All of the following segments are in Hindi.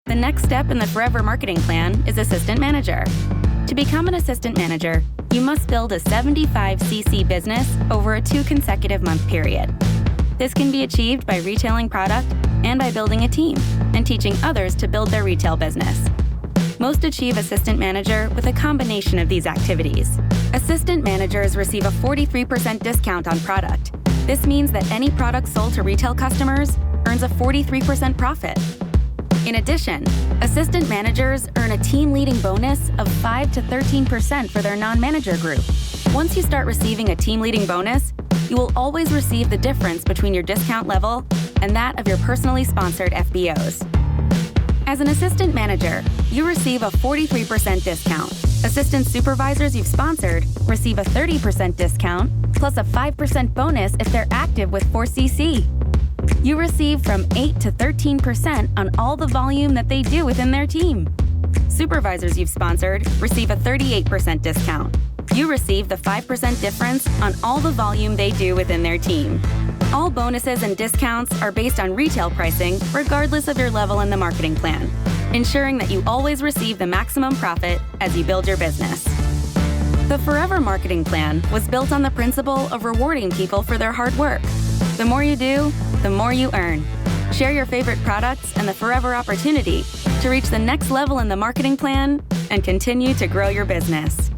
The next step in the Forever Marketing Plan is Assistant Manager. To become an Assistant Manager, you must build a 75cc business over a 2 consecutive month period. This can be achieved by retailing product and by building a team and teaching others to build their retail business. Most achieve Assistant Manager with a combination of these activities. Assistant Managers receive a 43% discount on product. This means that any product sold to retail customers earns a 43% profit. In addition, Assistant Managers earn a team leading bonus of 5 to 13% for their non-manager group. Once you start receiving a team leading bonus, you will always receive the difference between your discount level and that of your personally sponsored FBOs. As an Assistant Manager, you receive a 43% discount. Assistant Supervisors you've sponsored receive a 30% discount, plus a 5% bonus if they're active with 4CC. You receive from 8 to 13% on all the volume that they do within their team. Supervisors you've sponsored receive a 38% discount. You receive the 5% difference on all the volume they do within their team. All bonuses and discounts are based on retail pricing regardless of your level in the marketing plan, ensuring that you always receive the maximum profit as you build your business. The Forever Marketing Plan was built on the principle of rewarding people for their hard work. The more you do, the more you earn. Share your favorite products and the Forever opportunity to reach the next level in the marketing plan and continue to grow your business.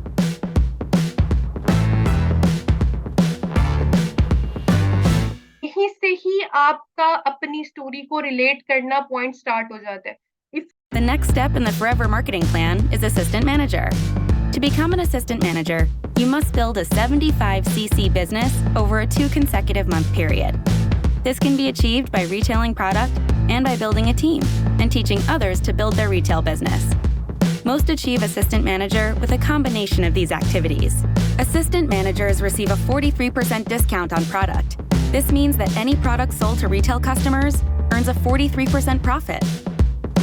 यहीं से ही आपका अपनी स्टोरी को रिलेट करना पॉइंट स्टार्ट हो जाता है. The next step in the Forever Marketing Plan is Assistant Manager. To become an Assistant Manager, you must build a 75cc business over a 2 consecutive month period. This can be achieved by retailing product and by building a team and teaching others to build their retail business. Most achieve Assistant Manager with a combination of these activities. Assistant Managers receive a 43% discount on product. This means that any product sold to retail customers earns a 43% profit.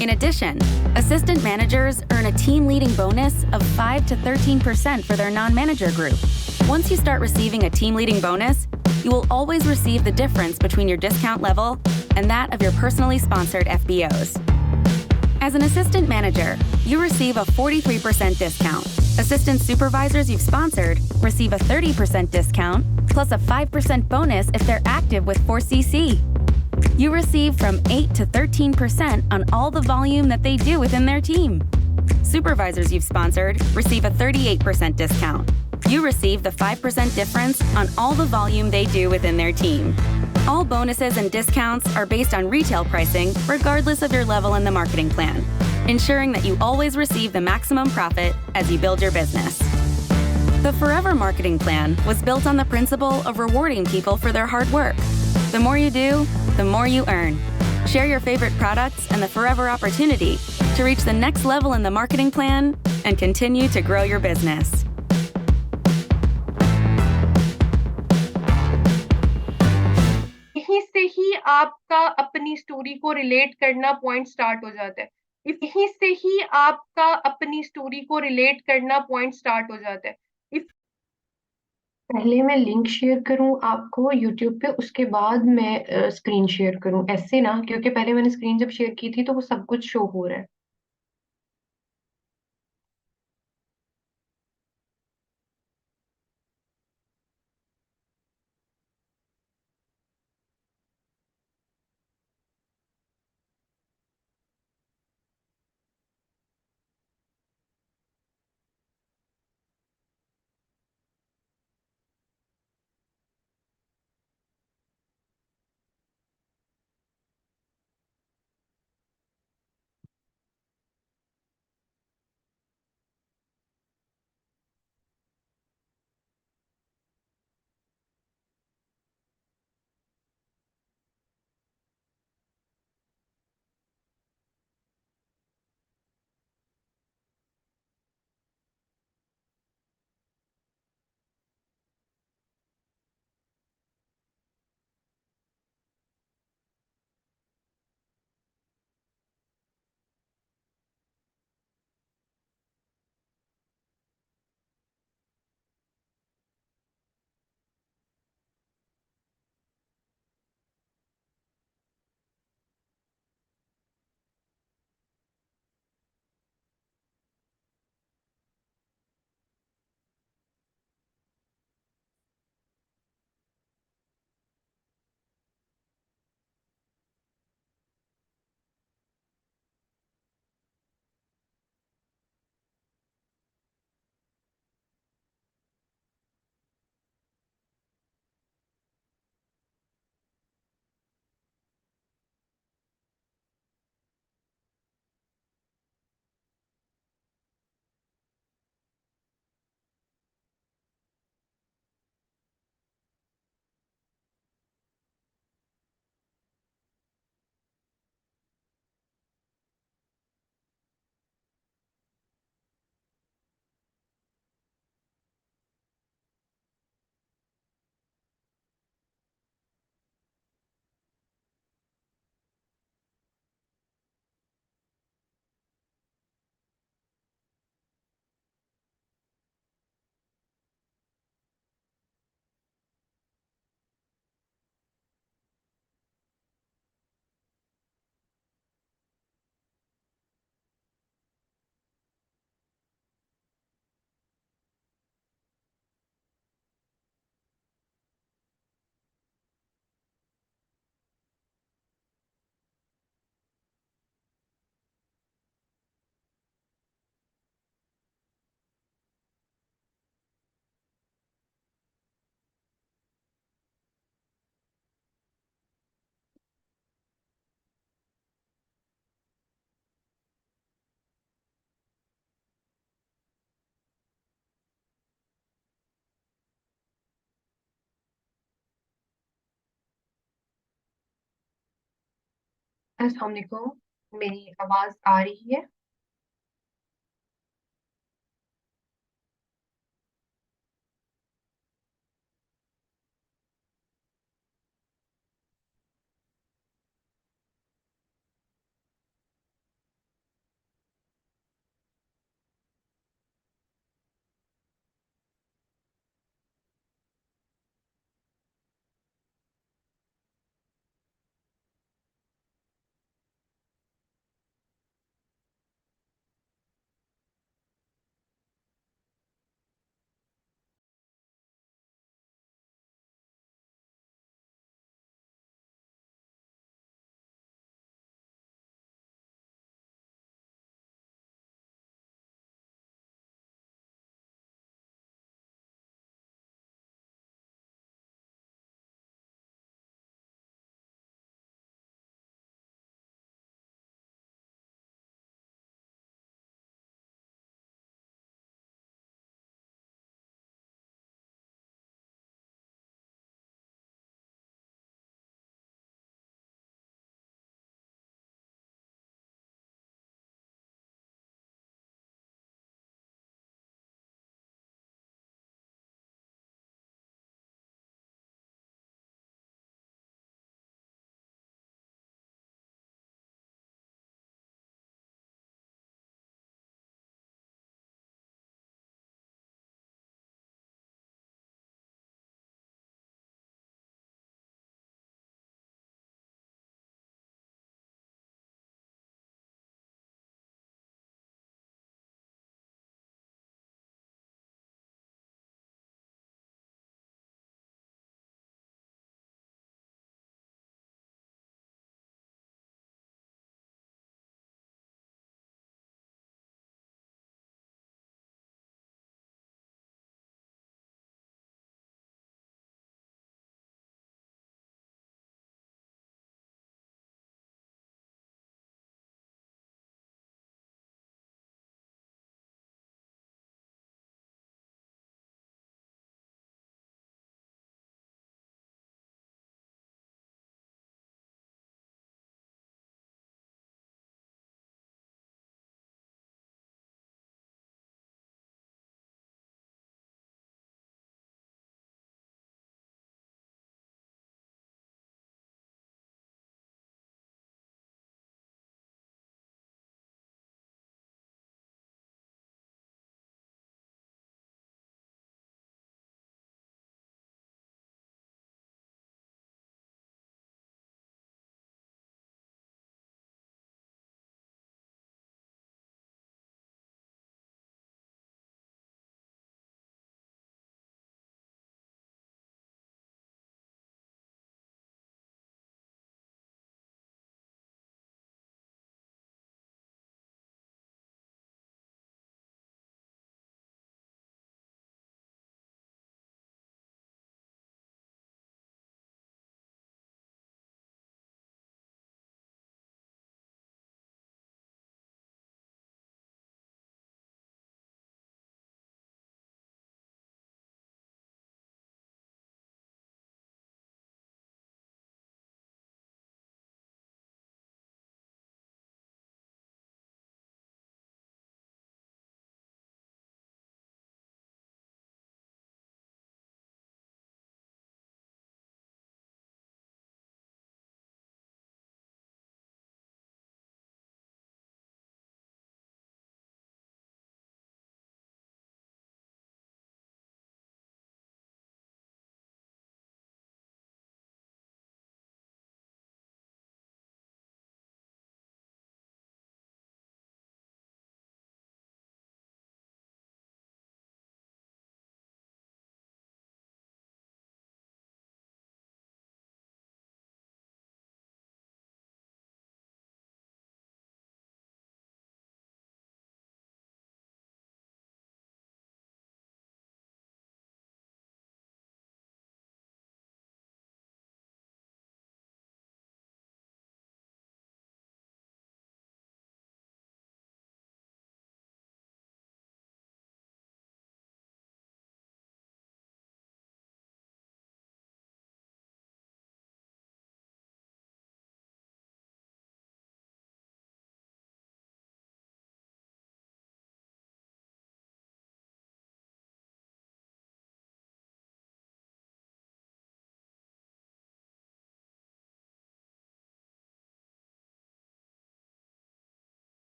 In addition, Assistant Managers earn a team leading bonus of 5 to 13% for their non-manager group. Once you start receiving a team leading bonus, you will always receive the difference between your discount level and that of your personally sponsored FBOs. As an Assistant Manager, you receive a 43% discount. Assistant Supervisors you've sponsored receive a 30% discount, plus a 5% bonus if they're active with 4CC. You receive from 8 to 13% on all the volume that they do within their team. Supervisors you've sponsored receive a 38% discount. You receive the 5% difference on all the volume they do within their team. All bonuses and discounts are based on retail pricing regardless of your level in the marketing plan, ensuring that you always receive the maximum profit as you build your business. The Forever Marketing Plan was built on the principle of rewarding people for their hard work. The more you do, the more you earn. Share your favorite products and the Forever opportunity to reach the next level in the marketing plan and continue to grow your business. यहीं से ही आपका अपनी स्टोरी को रिलेट करना पॉइंट स्टार्ट हो जाता है. यहीं से ही आपका अपनी स्टोरी को रिलेट करना पॉइंट स्टार्ट हो जाता है. पहले मैं लिंक शेयर करूं आपको यूट्यूब पे, उसके बाद मैं स्क्रीन शेयर करूं, ऐसे ना, क्योंकि पहले मैंने स्क्रीन जब शेयर की थी तो वो सब कुछ शो हो रहा है. अस्सलाम वालेकुम, मेरी आवाज आ रही है?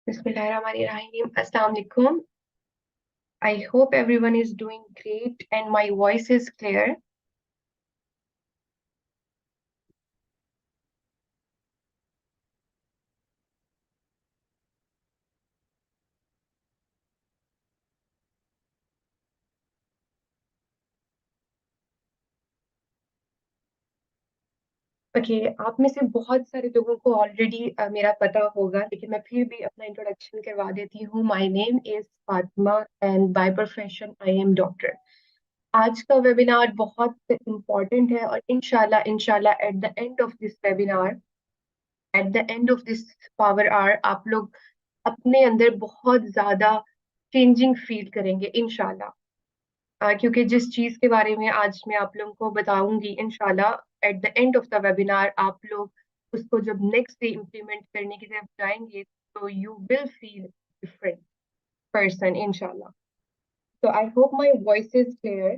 Bismillahirrahmanirrahim. Assalamu alaikum. I hope everyone is doing great and my voice is clear. Okay, आप में से बहुत सारे लोगों को ऑलरेडी मेरा पता होगा, लेकिन मैं फिर भी अपना इंट्रोडक्शन करवा देती हूँ। My name is Fatima and by profession I am doctor. आज का वेबिनार बहुत इम्पोर्टेंट है और इंशाल्लाह इंशाल्लाह at the end of this power hour आप लोग अपने अंदर बहुत ज्यादा चेंजिंग फील करेंगे इंशाल्लाह। क्योंकि जिस चीज के बारे में आज मैं आप लोगों को बताऊंगी इंशाल्लाह at the end of the webinar आप लोग उसको जब नेक्स्ट डे इम्प्लीमेंट करने की तरफ जाएंगे तो you will feel different person इंशाल्लाह। So I hope my voice is clear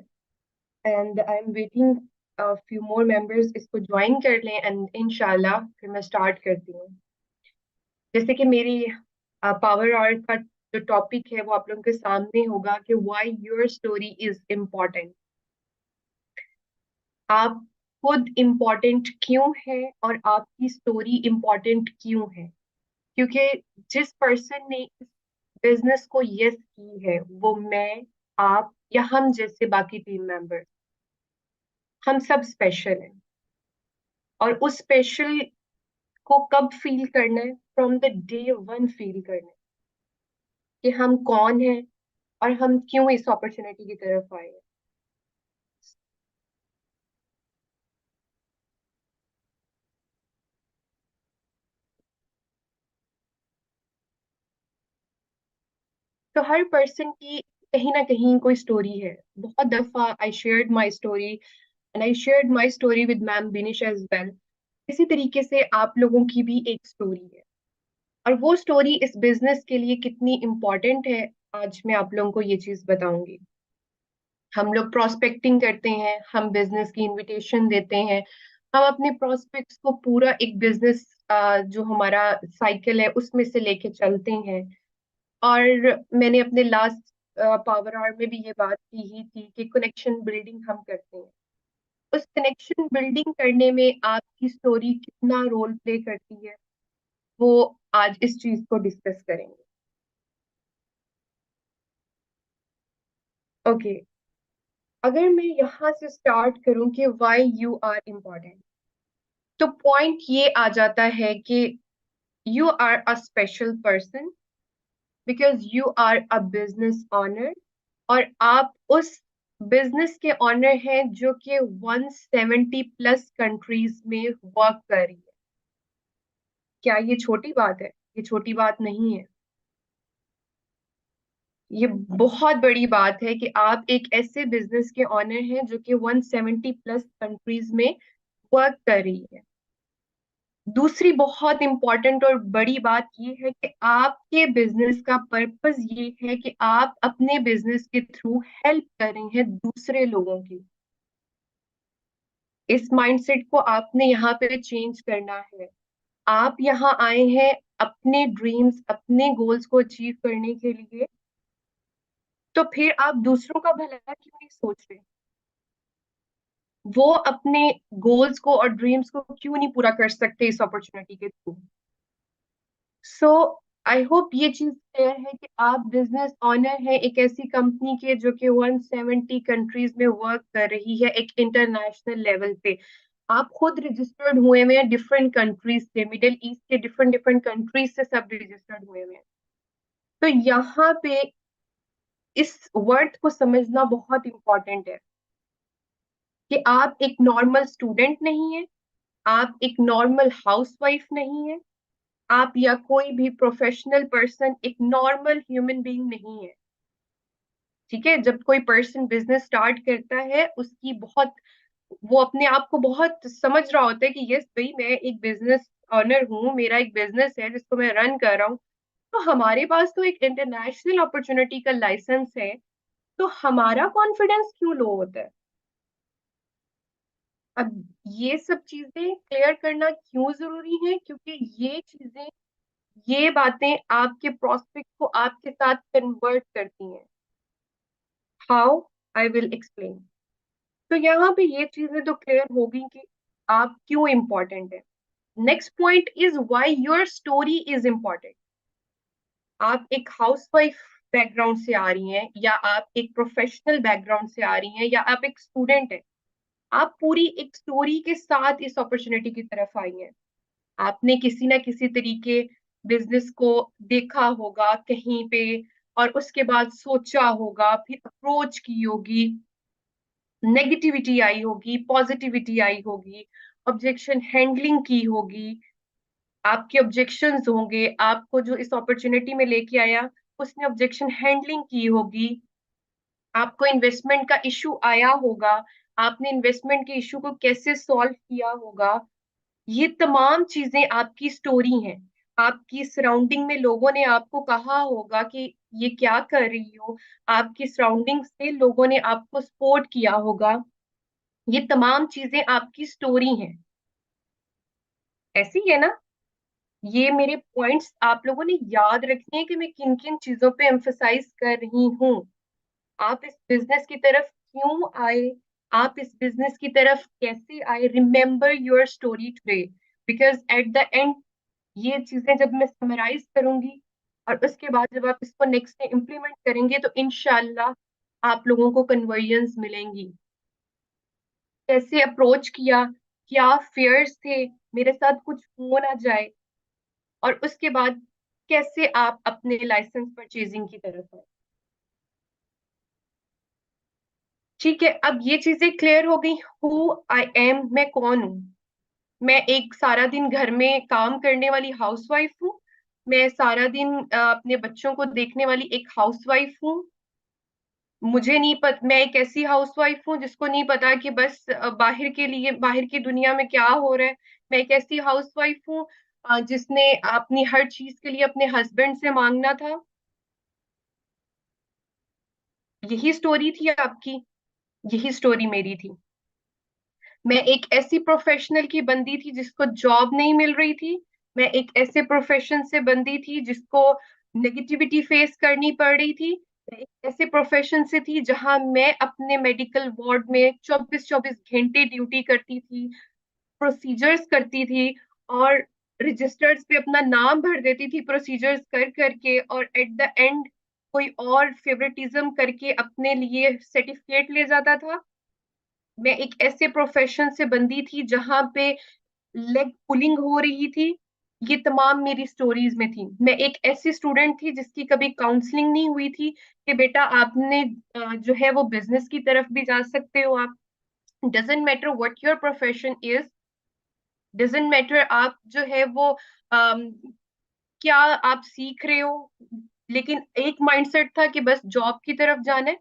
and I'm waiting a few more members इसको ज्वाइन कर लें एंड इंशाल्लाह फिर मैं स्टार्ट करती हूँ। जैसे कि मेरी पावर आवर का जो टॉपिक है वो आप लोगों के सामने होगा कि why your story is important. आप खुद इम्पोर्टेंट क्यों है और आपकी स्टोरी इम्पोर्टेंट क्यों है? क्योंकि जिस पर्सन ने इस बिजनेस को यस की है वो मैं, आप या हम जैसे बाकी टीम मेंबर्स, हम सब स्पेशल हैं। और उस स्पेशल को कब फील करना है? From the day one feel करना है कि हम कौन हैं और हम क्यों इस अपॉर्चुनिटी की तरफ आए हैं। तो हर पर्सन की कहीं ना कहीं कोई स्टोरी है। बहुत दफा I shared my story and I shared my story with ma'am Binish as well. इसी तरीके से आप लोगों की भी एक स्टोरी है और वो स्टोरी इस बिजनेस के लिए कितनी इम्पोर्टेंट है आज मैं आप लोगों को ये चीज बताऊंगी। हम लोग प्रोस्पेक्टिंग करते हैं, हम बिजनेस की इनविटेशन देते हैं, हम अपने प्रोस्पेक्ट्स को पूरा एक बिजनेस जो हमारा साइकिल है उसमें से लेके चलते हैं। और मैंने अपने लास्ट पावर आवर में भी ये बात की ही थी कि कनेक्शन बिल्डिंग हम करते हैं। उस कनेक्शन बिल्डिंग करने में आपकी स्टोरी कितना रोल प्ले करती है वो आज इस चीज को डिस्कस करेंगे। ओके, अगर मैं यहाँ से स्टार्ट करूं कि व्हाई यू आर इम्पोर्टेंट, तो पॉइंट ये आ जाता है कि you are a special person because you are a business owner. और आप उस बिजनेस के ऑनर हैं जो कि 170 प्लस कंट्रीज में वर्क कर रही है। क्या ये छोटी बात है? ये छोटी बात नहीं है। ये बहुत बड़ी बात है कि आप एक ऐसे बिजनेस के ऑनर हैं जो कि 170 प्लस कंट्रीज में वर्क कर रही है। दूसरी बहुत इंपॉर्टेंट और बड़ी बात ये है कि आपके बिजनेस का पर्पस ये है कि आप अपने बिजनेस के थ्रू हेल्प कर रही हैं दूसरे लोगों की। इस माइंडसेट को आपने यहाँ पे चेंज करना है। आप यहाँ आए हैं अपने ड्रीम्स, अपने गोल्स को अचीव करने के लिए, तो फिर आप दूसरों का भला क्यों नहीं सोच रहे? वो अपने गोल्स को और ड्रीम्स को क्यों नहीं पूरा कर सकते इस अपॉर्चुनिटी के थ्रू? सो आई होप ये चीज क्लियर है कि आप बिजनेस ऑनर है एक ऐसी कंपनी के जो कि 170 कंट्रीज में वर्क कर रही है एक इंटरनेशनल लेवल पे। आप खुद रजिस्टर्ड हुए हुए हैं डिफरेंट कंट्रीज से, मिडिल ईस्ट के डिफरेंट डिफरेंट कंट्रीज से सब रजिस्टर्ड हुए हुए हैं। तो यहाँ पे इस वर्ड को समझना बहुत इंपॉर्टेंट है कि आप एक नॉर्मल स्टूडेंट नहीं है, आप एक नॉर्मल हाउसवाइफ नहीं है, आप या कोई भी प्रोफेशनल पर्सन एक नॉर्मल ह्यूमन बीइंग नहीं है। ठीक है, जब कोई पर्सन बिजनेस स्टार्ट करता है उसकी बहुत, वो अपने आप को बहुत समझ रहा होता है कि यस भाई मैं एक बिजनेस ऑनर हूँ, मेरा एक बिजनेस है जिसको मैं रन कर रहा हूँ। तो हमारे पास तो एक इंटरनेशनल अपॉर्चुनिटी का लाइसेंस है, तो हमारा कॉन्फिडेंस क्यों लो होता है? अब ये सब चीजें क्लियर करना क्यों जरूरी है? क्योंकि ये चीजें ये बातें आपके प्रोस्पेक्ट को आपके साथ कन्वर्ट करती हैं। हाउ? I will explain. तो यहाँ पे ये चीजें तो क्लियर होगी कि आप क्यों इंपॉर्टेंट है। Next point is why your story is important. आप एक हाउसवाइफ बैकग्राउंड से आ रही हैं, या आप एक प्रोफेशनल बैकग्राउंड से आ रही हैं, या आप एक स्टूडेंट हैं, आप पूरी एक स्टोरी के साथ इस अपॉर्चुनिटी की तरफ आई हैं। आपने किसी ना किसी तरीके बिजनेस को देखा होगा कहीं पे, और उसके बाद सोचा होगा, फिर अप्रोच की होगी, नेगेटिविटी आई होगी, पॉजिटिविटी आई होगी, ऑब्जेक्शन हैंडलिंग की होगी, आपके ऑब्जेक्शंस होंगे, आपको जो इस अपॉर्चुनिटी में लेके आया उसने ऑब्जेक्शन हैंडलिंग की होगी, आपको इन्वेस्टमेंट का इशू आया होगा, आपने इन्वेस्टमेंट के इशू को कैसे सॉल्व किया होगा। ये तमाम चीजें आपकी स्टोरी हैं। आपकी सराउंडिंग में लोगों ने आपको कहा होगा कि ये क्या कर रही हो, आपकी सराउंडिंग से लोगों ने आपको सपोर्ट किया होगा। ये तमाम चीजें आपकी स्टोरी हैं। ऐसी है ना? ये मेरे पॉइंट्स आप लोगों ने याद रखने हैं कि मैं किन किन चीजों पे एम्फसाइज कर रही हूँ। आप इस बिजनेस की तरफ क्यों आए, आप इस बिजनेस की तरफ कैसे आए। Remember your story today, because at the and ये चीजें जब मैं समराइज करूंगी और उसके बाद जब आप इसको नेक्स्ट डे इम्प्लीमेंट करेंगे तो इनशाला आप लोगों को कन्वर्जन्स मिलेंगी। कैसे अप्रोच किया, क्या फेयर्स थे, मेरे साथ कुछ हो ना जाए, और उसके बाद कैसे आप अपने लाइसेंस परचेजिंग की तरफ आए। ठीक है, अब ये चीजें क्लियर हो गई। हु आई एम, मैं कौन हूँ। मैं एक सारा दिन घर में काम करने वाली हाउसवाइफ हूँ। मैं सारा दिन अपने बच्चों को देखने वाली एक हाउसवाइफ हूँ। मुझे नहीं पता, मैं एक ऐसी हाउसवाइफ हूँ जिसको नहीं पता कि बस बाहर के लिए, बाहर की दुनिया में क्या हो रहा है। मैं एक ऐसी हाउसवाइफ हूँ जिसने अपनी हर चीज के लिए अपने हस्बैंड से मांगना था। यही स्टोरी थी आपकी, यही स्टोरी मेरी थी। मैं एक ऐसी प्रोफेशनल की बंदी थी जिसको जॉब नहीं मिल रही थी। मैं एक ऐसे प्रोफेशन से बंदी थी जिसको नेगेटिविटी फेस करनी पड़ रही थी। मैं एक ऐसे प्रोफेशन से थी जहां मैं अपने मेडिकल वार्ड में 24-24 घंटे ड्यूटी करती थी, प्रोसीजर्स करती थी, और रजिस्टर्स पे अपना नाम भर देती थी प्रोसीजर्स कर करके, और एट द एंड कोई और फेवरेटिज्म करके अपने लिए सर्टिफिकेट ले जाता था। मैं एक ऐसे प्रोफेशन से बंदी थी जहां पे लेग पुलिंग हो रही थी। ये तमाम मेरी स्टोरीज में थी। मैं एक ऐसी स्टूडेंट थी जिसकी कभी काउंसलिंग नहीं हुई थी कि बेटा आपने जो है वो बिजनेस की तरफ भी जा सकते हो आप। Doesn't matter what your profession is, doesn't matter आप जो है वो क्या आप सीख रहे हो, लेकिन एक माइंडसेट था कि बस जॉब की तरफ जाना है।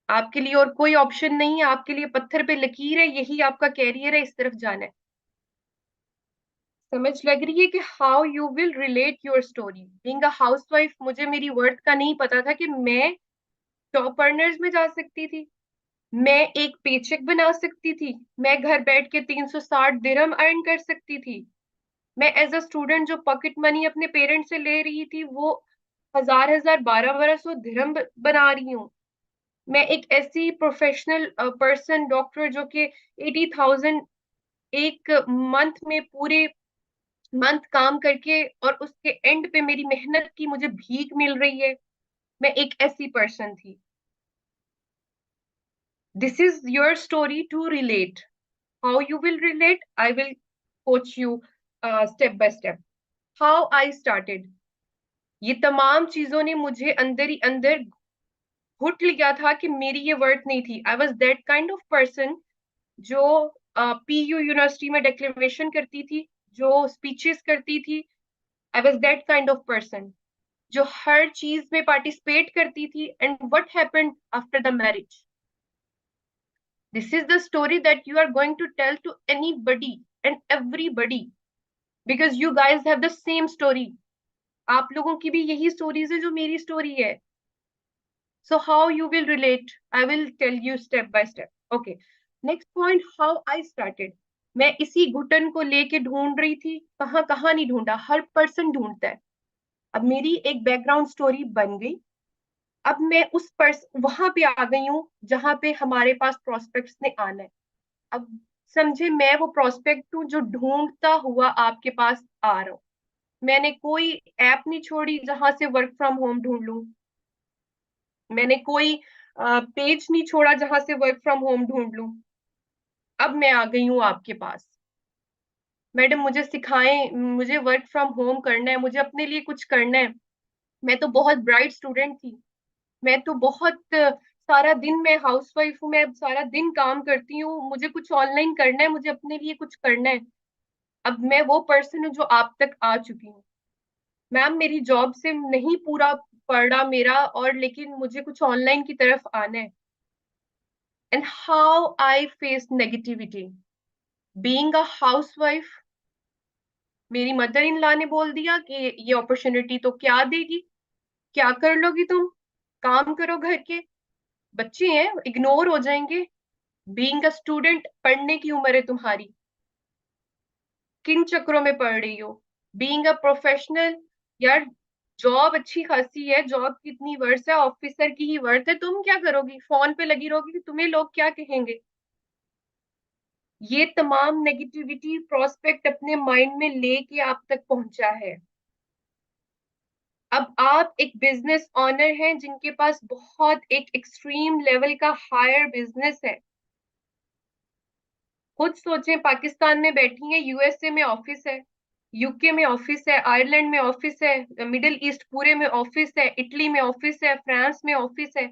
आपके लिए और कोई ऑप्शन नहीं है, आपके लिए पत्थर पे लकीर है, यही आपका कैरियर है, इस तरफ जाना है। समझ लग रही है कि how you will relate your story. Being a housewife मुझे मेरी वर्थ का नहीं पता था कि मैं टॉप अर्नर्स में जा सकती थी, मैं एक पेचेक बना सकती थी, मैं घर बैठ के 360 दिरहम अर्न कर सकती थी। मैं एज अ स्टूडेंट जो पॉकेट मनी अपने पेरेंट्स से ले रही थी वो 1000 1000 1200 दिरहम बना रही हूँ। मैं एक ऐसी प्रोफेशनल पर्सन डॉक्टर जो कि 80,000 एक मंथ में पूरे मंथ काम करके और उसके एंड पे मेरी मेहनत की मुझे भीख मिल रही है। मैं एक ऐसी पर्सन थी। This is your story to relate. How you will relate, I will coach you step by step. How I started, ये तमाम चीजों ने मुझे अंदर ही अंदर घुट लिया था कि मेरी ये वर्थ नहीं थी। I was that kind of person जो पीयू यूनिवर्सिटी में डिक्लेमेशन करती थी, जो स्पीचेस करती थी। I was that kind of person जो हर चीज में पार्टिसिपेट करती थी। And what happened after the marriage, this is the story that you are going to tell to anybody and everybody, because you guys have the same story. आप लोगों की भी यही स्टोरीज है जो मेरी स्टोरी है। So how you will relate, I will tell you step by step. Okay. Next point, how I started. मैं इसी घुटन को लेके ढूंढ रही थी, कहाँ कहाँ नहीं ढूंढा, हर पर्सन ढूंढता है। अब मेरी एक बैकग्राउंड स्टोरी बन गई। अब मैं उस वहां पे आ गई हूँ जहां पे हमारे पास प्रोस्पेक्ट्स ने आना है। अब समझे, मैं वो प्रोस्पेक्ट हूँ जो ढूंढता हुआ आपके पास आ रहा हूँ। मैंने कोई ऐप नहीं छोड़ी जहां से वर्क फ्रॉम होम ढूंढ लूं। मैंने कोई पेज नहीं छोड़ा जहां से वर्क फ्रॉम होम ढूंढ लूं। अब मैं आ गई हूँ आपके पास। मैडम मुझे सिखाएं, मुझे वर्क फ्रॉम होम करना है, मुझे अपने लिए कुछ करना है। मैं तो बहुत ब्राइट स्टूडेंट थी। मैं तो बहुत सारा दिन, मैं हाउसवाइफ हूँ, मैं सारा दिन काम करती हूँ, मुझे कुछ ऑनलाइन करना है, मुझे अपने लिए कुछ करना है। अब मैं वो पर्सन हूँ जो आप तक आ चुकी हूँ। मैम मेरी जॉब से नहीं पूरा पड़ा मेरा, और लेकिन मुझे कुछ ऑनलाइन की तरफ आना है। And how I face negativity being a housewife. मेरी मदर इन लॉ ने बोल दिया कि ये अपॉर्चुनिटी तो क्या देगी, क्या कर लोगी तुम, काम करो घर के, बच्चे हैं इग्नोर हो जाएंगे। बीइंग अ स्टूडेंट, पढ़ने की उम्र है तुम्हारी, किन चक्रों में पढ़ रही हो। बीइंग अ प्रोफेशनल, यार जॉब अच्छी खासी है, जॉब कितनी वर्थ है, ऑफिसर की ही वर्थ है, तुम क्या करोगी, फोन पे लगी रहोगी, तुम्हें लोग क्या कहेंगे। ये तमाम नेगेटिविटी प्रोस्पेक्ट अपने माइंड में लेके आप तक पहुंचा है। अब आप एक बिजनेस ऑनर हैं जिनके पास बहुत एक एक्सट्रीम लेवल का हायर बिजनेस है। खुद सोचें, पाकिस्तान में बैठी हैं, यूएसए में ऑफिस है, यूके में ऑफिस है, आयरलैंड में ऑफिस है, मिडिल ईस्ट पूरे में ऑफिस है, इटली में ऑफिस है, फ्रांस में ऑफिस है।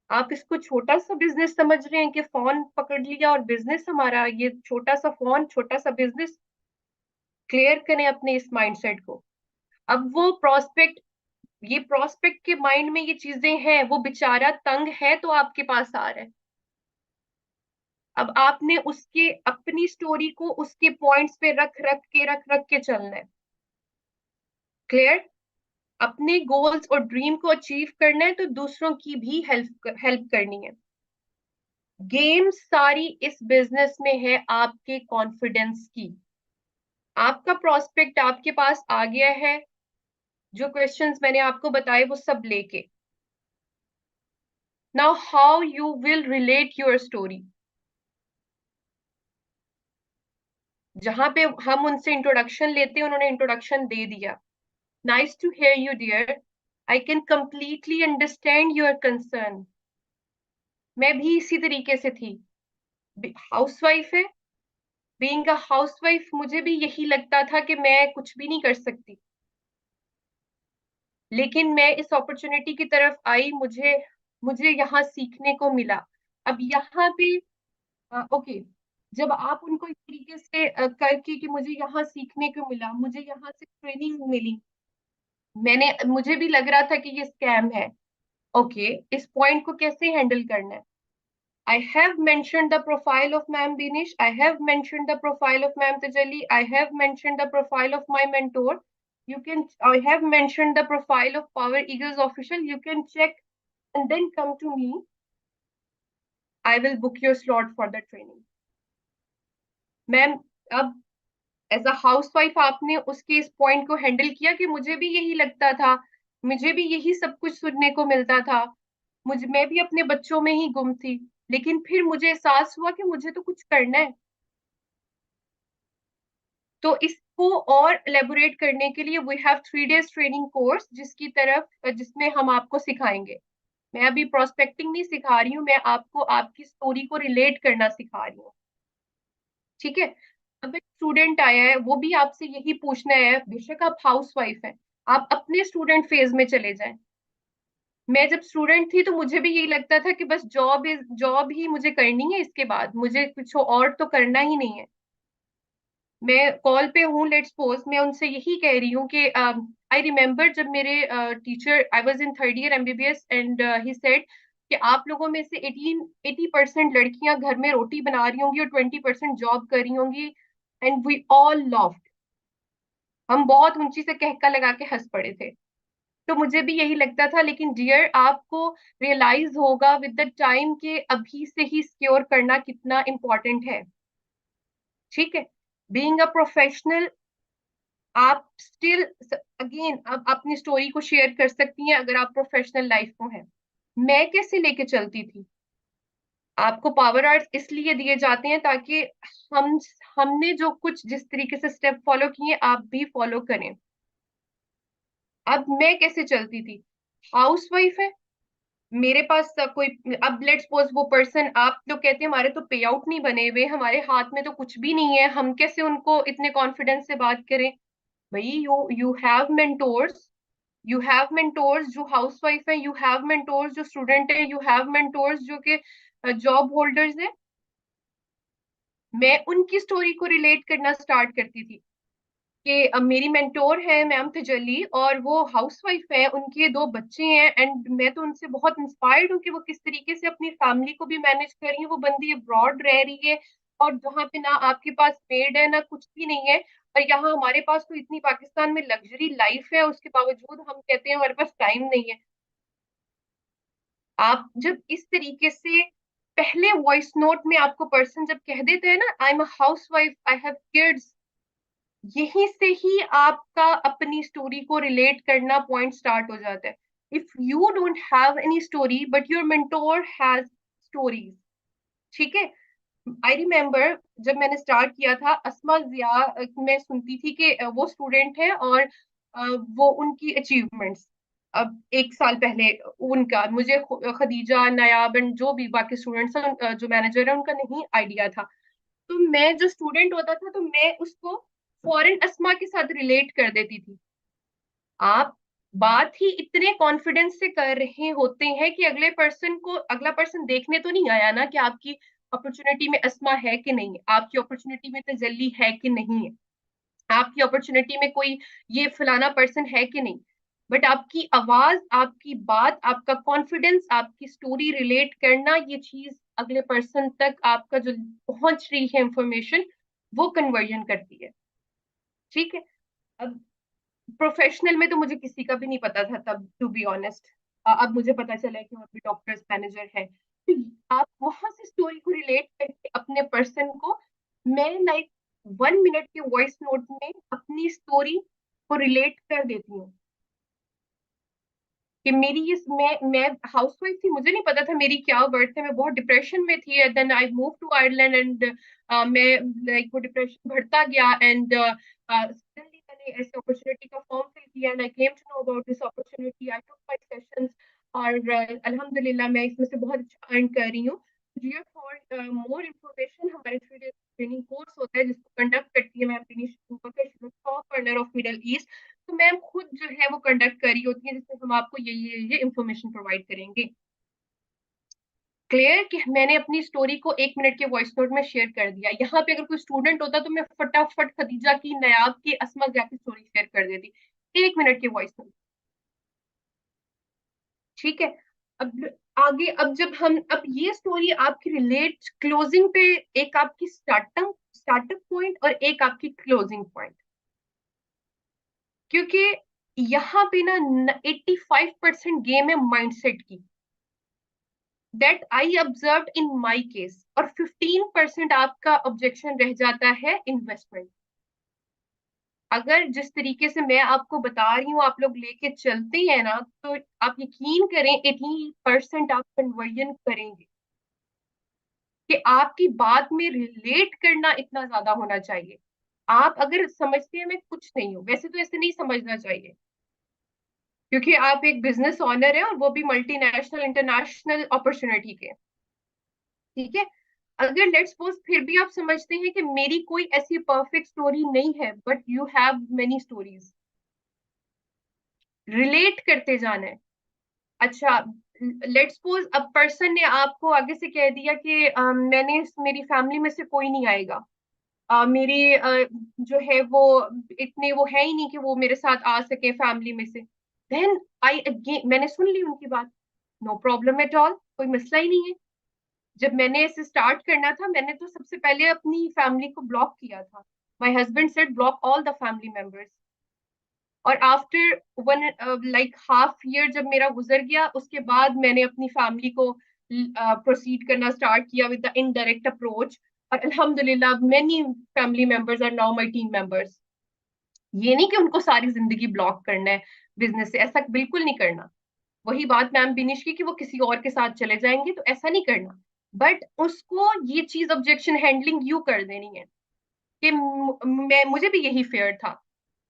आप इसको छोटा सा बिजनेस समझ रहे हैं कि फोन पकड़ लिया और बिजनेस हमारा, ये छोटा सा फोन छोटा सा बिजनेस। क्लियर करें अपने इस माइंडसेट को। अब वो प्रोस्पेक्ट, ये प्रोस्पेक्ट के माइंड में ये चीजें हैं, वो बेचारा तंग है तो आपके पास आ रहा है। अब आपने उसके अपनी स्टोरी को उसके पॉइंट्स पे रख रख के चलना है। क्लियर। अपने गोल्स और ड्रीम को अचीव करना है तो दूसरों की भी हेल्प करनी है। गेम सारी इस बिजनेस में है आपके कॉन्फिडेंस की। आपका प्रोस्पेक्ट आपके पास आ गया है, जो क्वेश्चंस मैंने आपको बताए वो सब लेके। Now how you will relate your story. जहां पे हम उनसे इंट्रोडक्शन लेते हैं, उन्होंने इंट्रोडक्शन दे दिया, nice to hear you dear, I can completely understand your concern. मैं भी इसी तरीके से थी, हाउसवाइफ है, बीइंग अ हाउसवाइफ मुझे भी यही लगता था कि मैं कुछ भी नहीं कर सकती। लेकिन मैं इस अपॉर्चुनिटी की तरफ आई, मुझे मुझे यहाँ सीखने को मिला। अब यहाँ पे ओके, जब आप उनको इस तरीके से करके कि मुझे यहाँ सीखने को मिला, मुझे यहाँ से ट्रेनिंग मिली, मुझे भी लग रहा था कि ये स्कैम है। ओके, इस पॉइंट को कैसे हैंडल करना है। I have mentioned the profile of Ma'am Binish. I have mentioned the profile of Ma'am Tajalli. I have mentioned the profile of my mentor. I have mentioned the profile of Power Eagles official. You can check and then come to me. I will book your slot for the training. Ma'am, अब एज अ हाउसवाइफ आपने उसके इस पॉइंट को हैंडल किया कि मुझे भी यही लगता था, मुझे भी यही सब कुछ सुनने को मिलता था, मैं भी अपने बच्चों में ही गुम थी। लेकिन फिर मुझे एहसास हुआ कि मुझे तो कुछ करना है। तो इसको और एलेबोरेट करने के लिए we have 3 days training course, जिसमें हम आपको सिखाएंगे। मैं अभी प्रोस्पेक्टिंग नहीं सिखा रही हूँ, मैं आपको आपकी स्टोरी को रिलेट करना सिखा रही हूँ। ठीक है। अब एक स्टूडेंट आया है, वो भी आपसे यही पूछना है, बेशक आप हाउस वाइफ है, आप अपने स्टूडेंट फेज में चले जाएं। मैं जब स्टूडेंट थी तो मुझे भी यही लगता था कि बस जॉब ही मुझे करनी है, इसके बाद मुझे कुछ और तो करना ही नहीं है। मैं कॉल पे हूँ, लेट्स सपोज मैं उनसे यही कह रही हूँ कि आई रिमेम्बर जब मेरे teacher, I was in 3rd year MBBS and he said कि आप लोगों में से 80% लड़कियां घर में रोटी बना रही होंगी और 20% जॉब कर रही होंगी। एंड वी ऑल लॉफ्ड, हम बहुत ऊंची से कहका लगा के हंस पड़े थे। तो मुझे भी यही लगता था, लेकिन डियर आपको रियलाइज होगा विद द टाइम के अभी से ही सिक्योर करना कितना इंपॉर्टेंट है। ठीक है। बीइंग अ प्रोफेशनल, आप स्टिल अगेन आप अपनी स्टोरी को शेयर कर सकती हैं अगर आप प्रोफेशनल लाइफ को हैं। मैं कैसे लेके चलती थी, आपको पावर आर्ट्स इसलिए दिए जाते हैं ताकि हम हमने जो कुछ जिस तरीके से स्टेप फॉलो किए आप भी फॉलो करें। अब मैं कैसे चलती थी, हाउसवाइफ है, मेरे पास कोई, अब लेट्स सपोज वो पर्सन, आप लोग कहते हैं हमारे तो पे आउट नहीं बने हुए, हमारे हाथ में तो कुछ भी नहीं है, हम कैसे उनको इतने कॉन्फिडेंस से बात करें। भाई you have mentors, you have mentors जो हाउसवाइफ है, यू हैव मेंटोर्स जो स्टूडेंट है, यू हैव मेंटोर्स जो कि जॉब होल्डर्स है। मैं उनकी स्टोरी को रिलेट करना स्टार्ट करती थी कि अब मेरी मेंटोर है मैम तजल्ली, और वो हाउसवाइफ है, उनके दो बच्चे हैं, एंड मैं तो उनसे बहुत इंस्पायर्ड हूँ कि वो किस तरीके से अपनी फैमिली को भी मैनेज कर रही है। वो बंदी अब्रॉड रह रही है, और जहाँ पे ना आपके पास पेड है ना कुछ भी नहीं है, और यहाँ हमारे पास तो इतनी पाकिस्तान में लग्जरी लाइफ है, उसके बावजूद हम कहते हैं हमारे पास टाइम नहीं है। आप जब इस तरीके से पहले वॉइस नोट में आपको पर्सन जब कह देते हैं ना I am a house wife, I have kids, यहीं से ही आपका अपनी स्टोरी को रिलेट करना पॉइंट स्टार्ट हो जाता है। If you don't have any story but your mentor has stories, ठीक है। आई रिमेम्बर जब मैंने स्टार्ट किया था, अस्मा जिया, मैं सुनती थी कि वो स्टूडेंट है, और वो उनकी अचीवमेंट्स, अब एक साल पहले उनका मुझे खदीजा नायाब एंड जो भी बाकी स्टूडेंट्स हैं, जो मैनेजर है उनका नहीं आइडिया था। तो मैं जो स्टूडेंट होता था तो मैं उसको फॉरेन अस्मा के साथ रिलेट कर देती थी। आप बात ही इतने कॉन्फिडेंस से कर रहे होते हैं कि अगला पर्सन देखने तो नहीं आया ना कि आपकी अपॉर्चुनिटी में अस्मा है कि नहीं है, आपकी अपॉर्चुनिटी में तजल्ली है कि नहीं है, आपकी अपॉर्चुनिटी में कोई ये फलाना पर्सन है कि नहीं। बट आपकी आवाज, आपकी बात, आपका कॉन्फिडेंस, आपकी स्टोरी रिलेट करना, ये चीज अगले पर्सन तक आपका जो पहुंच रही है इंफॉर्मेशन, वो कन्वर्जन करती है। ठीक है। अब प्रोफेशनल में तो मुझे किसी का भी नहीं पता था तब, टू बी ऑनेस्ट। अब मुझे पता चला है कि वो भी डॉक्टर्स मैनेजर है, तो आप वहां से स्टोरी को रिलेट करके अपने पर्सन को, मैं लाइक 1 मिनट के वॉइस नोट में अपनी स्टोरी को रिलेट कर देती हूँ कि मेरी ये, मैं हाउसवाइफ थी, मुझे नहीं पता था मेरी क्या वर्थ है, मैं बहुत डिप्रेशन में थी, then I move to Ireland and मैं लाइक वो डिप्रेशन बढ़ता गया, एंड सडनली मैंने ऐसे अपॉर्चुनिटी का फॉर्म फिल किया and I came to know about this opportunity, I took my sessions, और अल्हम्दुलिल्लाह मैं इसमें से बहुत अच्छा अर्न कर रही हूँ। डियर फॉर मोर इन्फॉर्मेशन, हमारे 3 डेज ट्रेनिंग कोर्स होता है जिसको कंडक्ट करती है ma'am Dinesh top colonel of Middle East, तो मैम खुद जो है वो कंडक्ट करी होती है जिसमें हम आपको ये इंफॉर्मेशन प्रोवाइड करेंगे। क्लियर कि मैंने अपनी स्टोरी को 1 मिनट के वॉइस नोट में शेयर कर दिया। यहाँ पे अगर कोई स्टूडेंट होता तो मैं फटाफट खदीजा की, नायाब की, अस्मा जिया की स्टोरी शेयर कर देती 1 मिनट के वॉइस नोट। ठीक है। अब आगे, अब जब हम, अब ये स्टोरी आपकी रिलेट क्लोजिंग पे, एक आपकी स्टार्टअप पॉइंट और एक आपकी क्लोजिंग पॉइंट, क्योंकि यहाँ पे ना 85% गेम है माइंडसेट की, that I observe in my case, और 15% आपका ऑब्जेक्शन रह जाता है इन्वेस्टमेंट। अगर जिस तरीके से मैं आपको बता रही हूँ आप लोग लेके चलते हैं ना, तो आप यकीन करें 80% आप कन्वर्जन करेंगे, कि आपकी बात में रिलेट करना इतना ज्यादा होना चाहिए। आप अगर समझते हैं मैं कुछ नहीं हूँ, वैसे तो ऐसे नहीं समझना चाहिए, क्योंकि आप एक बिजनेस ओनर है और वो भी मल्टीनेशनल इंटरनेशनल अपॉर्चुनिटी के, ठीक है। अगर लेट्स सपोज फिर भी आप समझते हैं कि मेरी कोई ऐसी परफेक्ट स्टोरी नहीं है, but you have many stories, relate करते जाना है। अच्छा, लेट्स सपोज अब पर्सन ने आपको आगे से कह दिया कि मैंने, मेरी फैमिली में से कोई नहीं आएगा, मेरी जो है वो इतने वो है ही नहीं कि वो मेरे साथ आ सके फैमिली में से। देन आई अगेन मैंने सुन ली उनकी बात, नो प्रॉब्लम एट ऑल, कोई मसला ही नहीं है। जब मैंने इसे स्टार्ट करना था, मैंने तो सबसे पहले अपनी फैमिली को ब्लॉक किया था। My husband said block all the family members, और after one like half year जब मेरा गुजर गया, उसके बाद मैंने अपनी फैमिली को प्रोसीड करना स्टार्ट किया विद द इनडायरेक्ट अप्रोच, और अल्हम्दुलिल्लाह many family members are now my team members. ये नहीं कि उनको सारी जिंदगी ब्लॉक करना है बिजनेस से, ऐसा बिल्कुल नहीं करना। वही बात मैम बिनिश की कि वो किसी और के साथ चले जाएंगे, तो ऐसा नहीं करना। बट उसको ये चीज ऑब्जेक्शन हैंडलिंग यू कर देनी है कि मैं, मुझे भी यही फेयर था।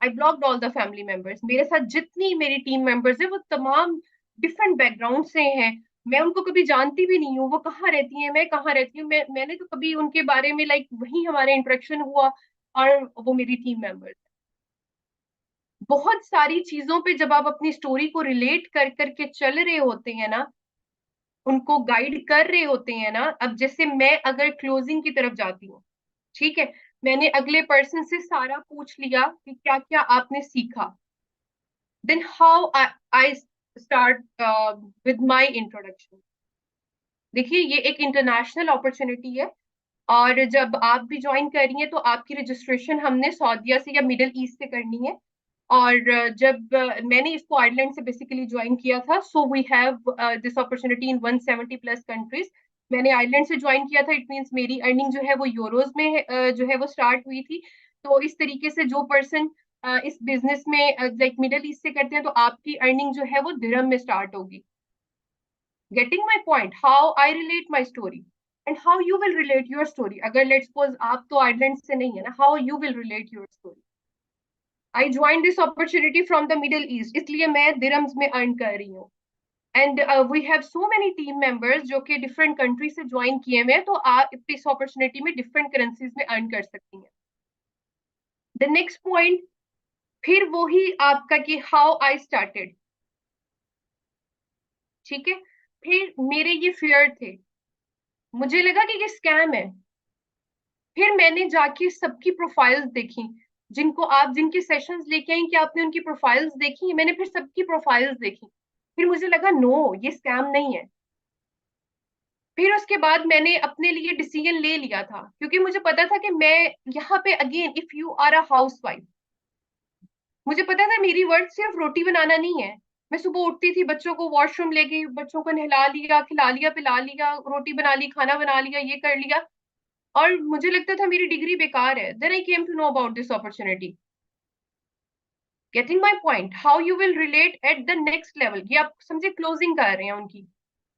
I blocked all the family members. मेरे साथ जितनी मेरी टीम मेंबर्स है वो तमाम डिफरेंट बैकग्राउंड से हैं। मैं उनको कभी जानती भी नहीं हूँ, वो कहाँ रहती हैं, मैं कहाँ रहती हूँ, मैंने तो कभी उनके बारे में लाइक वही हमारा इंटरेक्शन हुआ, और वो मेरी टीम मेंबर्स। बहुत सारी चीजों पे जब आप अपनी स्टोरी को रिलेट कर करके चल रहे होते हैं ना, उनको गाइड कर रहे होते हैं ना, अब जैसे मैं अगर क्लोजिंग की तरफ जाती हूँ, ठीक है, मैंने अगले पर्सन से सारा पूछ लिया कि क्या क्या आपने सीखा, then how I start with my introduction. देखिए ये एक इंटरनेशनल अपॉर्चुनिटी है, और जब आप भी ज्वाइन कर रही हैं तो आपकी रजिस्ट्रेशन हमने सऊदीया से या मिडिल ईस्ट से करनी है। और जब मैंने इसको आयरलैंड से बेसिकली ज्वाइन किया था, so we have this opportunity in 170 plus countries. मैंने आयरलैंड से ज्वाइन किया था, इट मींस मेरी अर्निंग जो है वो यूरोज में जो है वो स्टार्ट हुई थी। तो इस तरीके से जो पर्सन इस बिजनेस में लाइक मिडिल ईस्ट से करते हैं, तो आपकी अर्निंग जो है वो दिरहम में स्टार्ट होगी। Getting my point, how I relate my story and how you will relate your story. अगर लेट्स सपोज आप तो आयरलैंड से नहीं है ना, how you will relate your story. I join this opportunity from the Middle East, इसलिए मैं दिरम्स में अर्न कर रही हूँ। And we have so many team members जो कि डिफरेंट कंट्री से ज्वाइन किए हुए हैं, तो आप इस अपॉर्चुनिटी में डिफरेंट करेंसीज में अर्न कर सकती हैं। द नेक्स्ट पॉइंट, फिर वही आपका कि हाउ आई स्टार्टेड, ठीक है। फिर मेरे ये फियर थे, मुझे लगा कि ये स्कैम है। फिर मैंने जाके सबकी प्रोफाइल्स देखी, जिनको आप जिनके सेशंस लेके आई, कि आपने उनकी प्रोफाइल्स देखी, मैंने फिर सबकी प्रोफाइल्स देखी। फिर मुझे लगा नो, ये स्कैम नहीं है। फिर उसके बाद मैंने अपने लिए डिसीजन ले लिया था, क्योंकि मुझे पता था कि मैं यहाँ पे again, if you are a housewife, मुझे पता था मेरी वर्क सिर्फ रोटी बनाना नहीं है। मैं सुबह उठती थी, बच्चों को वॉशरूम ले गई, बच्चों को नहला लिया, खिला लिया, पिला लिया, रोटी बना ली, खाना बना लिया, ये कर लिया, और मुझे लगता था मेरी डिग्री बेकार है। Then I came to know about this opportunity. Getting my point, how you will relate at the next level. ये आप समझे क्लोजिंग कर रहे हैं उनकी,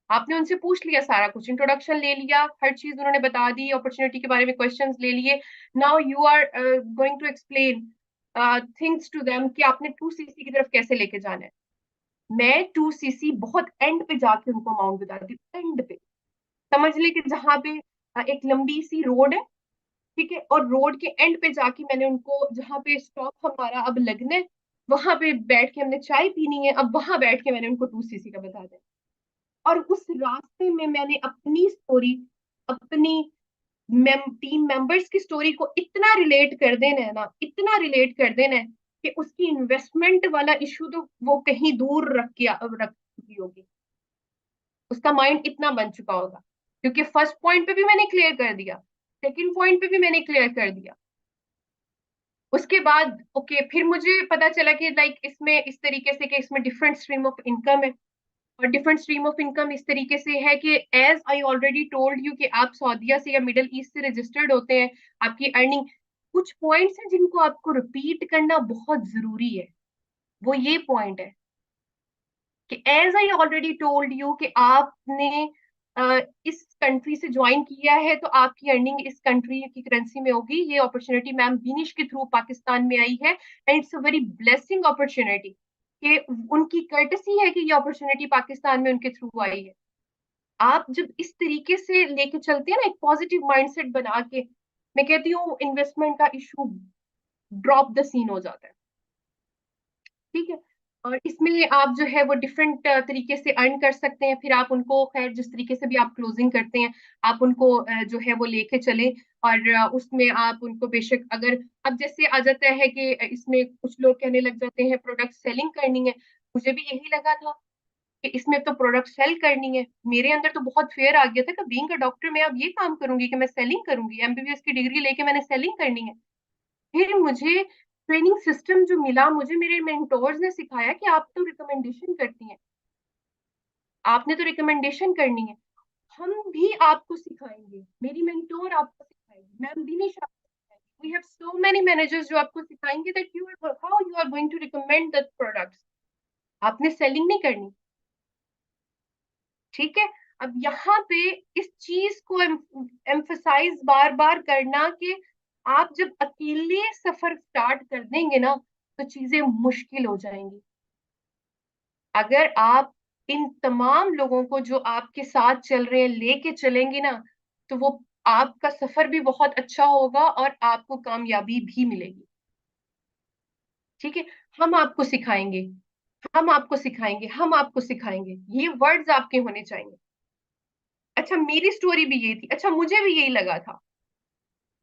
आपने उनसे पूछ लिया सारा कुछ, इंट्रोडक्शन ले लिया, हर चीज उन्होंने बता दी, अपॉर्चुनिटी के बारे में क्वेश्चंस ले लिए। Now you are going to explain things to them कि आपने 2cc की तरफ कैसे लेके जाना है। मैं 2cc बहुत एंड पे जाके उनको अमाउंट बता दी, एंड पे। समझ ले कि जहाँ पे एक लंबी सी रोड है, ठीक है, और रोड के एंड पे जाके मैंने उनको, जहाँ पे स्टॉप हमारा अब लगना है, वहां पे बैठ के हमने चाय पीनी है, अब वहां बैठ के मैंने उनको 2cc का बता दिया। और उस रास्ते में मैंने अपनी स्टोरी, अपनी टीम मेंबर्स की स्टोरी को इतना रिलेट कर देना है ना, इतना रिलेट कर देना है कि उसकी इन्वेस्टमेंट वाला इशू तो वो कहीं दूर रख चुकी होगी, उसका माइंड इतना बन चुका होगा। क्योंकि फर्स्ट पॉइंट पे भी मैंने क्लियर कर दिया, सेकंड पॉइंट पे भी मैंने क्लियर कर दिया। उसके बाद ओके, फिर मुझे पता चला कि लाइक इसमें इस तरीके से कि इसमें डिफरेंट स्ट्रीम ऑफ इनकम है। और डिफरेंट स्ट्रीम ऑफ इनकम इस तरीके से है कि as I already told you कि आप सऊदीया से या मिडिल ईस्ट से रजिस्टर्ड होते हैं, आपकी अर्निंग, कुछ पॉइंट्स हैं जिनको आपको रिपीट करना बहुत जरूरी है। वो ये पॉइंट है कि as I already told you कि आपने इस कंट्री से ज्वाइन किया है, तो आपकी अर्निंग इस कंट्री की करेंसी में होगी। ये अपॉर्चुनिटी मैम बिनिश के थ्रू पाकिस्तान में आई है, and it's a very blessing opportunity कि उनकी कर्टसी है कि ये अपॉर्चुनिटी पाकिस्तान में उनके थ्रू आई है। आप जब इस तरीके से लेके चलते हैं ना, एक पॉजिटिव माइंडसेट बना के, मैं कहती हूँ इन्वेस्टमेंट का इशू ड्रॉप द सीन हो जाता है, ठीक है। और इसमें आप जो है वो डिफरेंट तरीके से अर्न कर सकते हैं। फिर आप उनको, खैर जिस तरीके से भी आप क्लोजिंग करते हैं, आप उनको जो है वो लेके चले। और उसमें आप उनको बेशक, अगर अब जैसे आ जाता है कि इसमें कुछ लोग कहने लग जाते हैं प्रोडक्ट सेलिंग करनी है, मुझे भी यही लगा था कि इसमें तो प्रोडक्ट सेल करनी है। मेरे अंदर तो बहुत फेयर आ गया था कि बीइंग अ डॉक्टर मैं अब ये काम करूंगी कि मैं सेलिंग करूंगी, एमबीबीएस की डिग्री लेके मैंने सेलिंग करनी है। फिर मुझे ट्रेनिंग सिस्टम जो मिला, मुझे मेरे मेंटोर्स ने सिखाया कि आप तो रिकमेंडेशन करती हैं, आपने तो रिकमेंडेशन करनी है, हम भी आपको सिखाएंगे, मेरी मेंटोर आपको सिखाएगी। सिखाएगी, मैम दिनेश आपको सिखाएगी। We have so many managers जो आपको सिखाएंगे that you are how you are going to recommend that products. आपने सेलिंग नहीं करनी, ठीक है। अब यहाँ पे इस चीज को एम्फसाइज बार बार करना कि आप जब अकेले सफर स्टार्ट कर देंगे ना तो चीजें मुश्किल हो जाएंगी। अगर आप इन तमाम लोगों को जो आपके साथ चल रहे हैं लेके चलेंगे ना तो वो आपका सफर भी बहुत अच्छा होगा और आपको कामयाबी भी मिलेगी, ठीक है। हम आपको सिखाएंगे, हम आपको सिखाएंगे, हम आपको सिखाएंगे, ये वर्ड्स आपके होने चाहिए। अच्छा मेरी स्टोरी भी ये थी, अच्छा मुझे भी यही लगा था,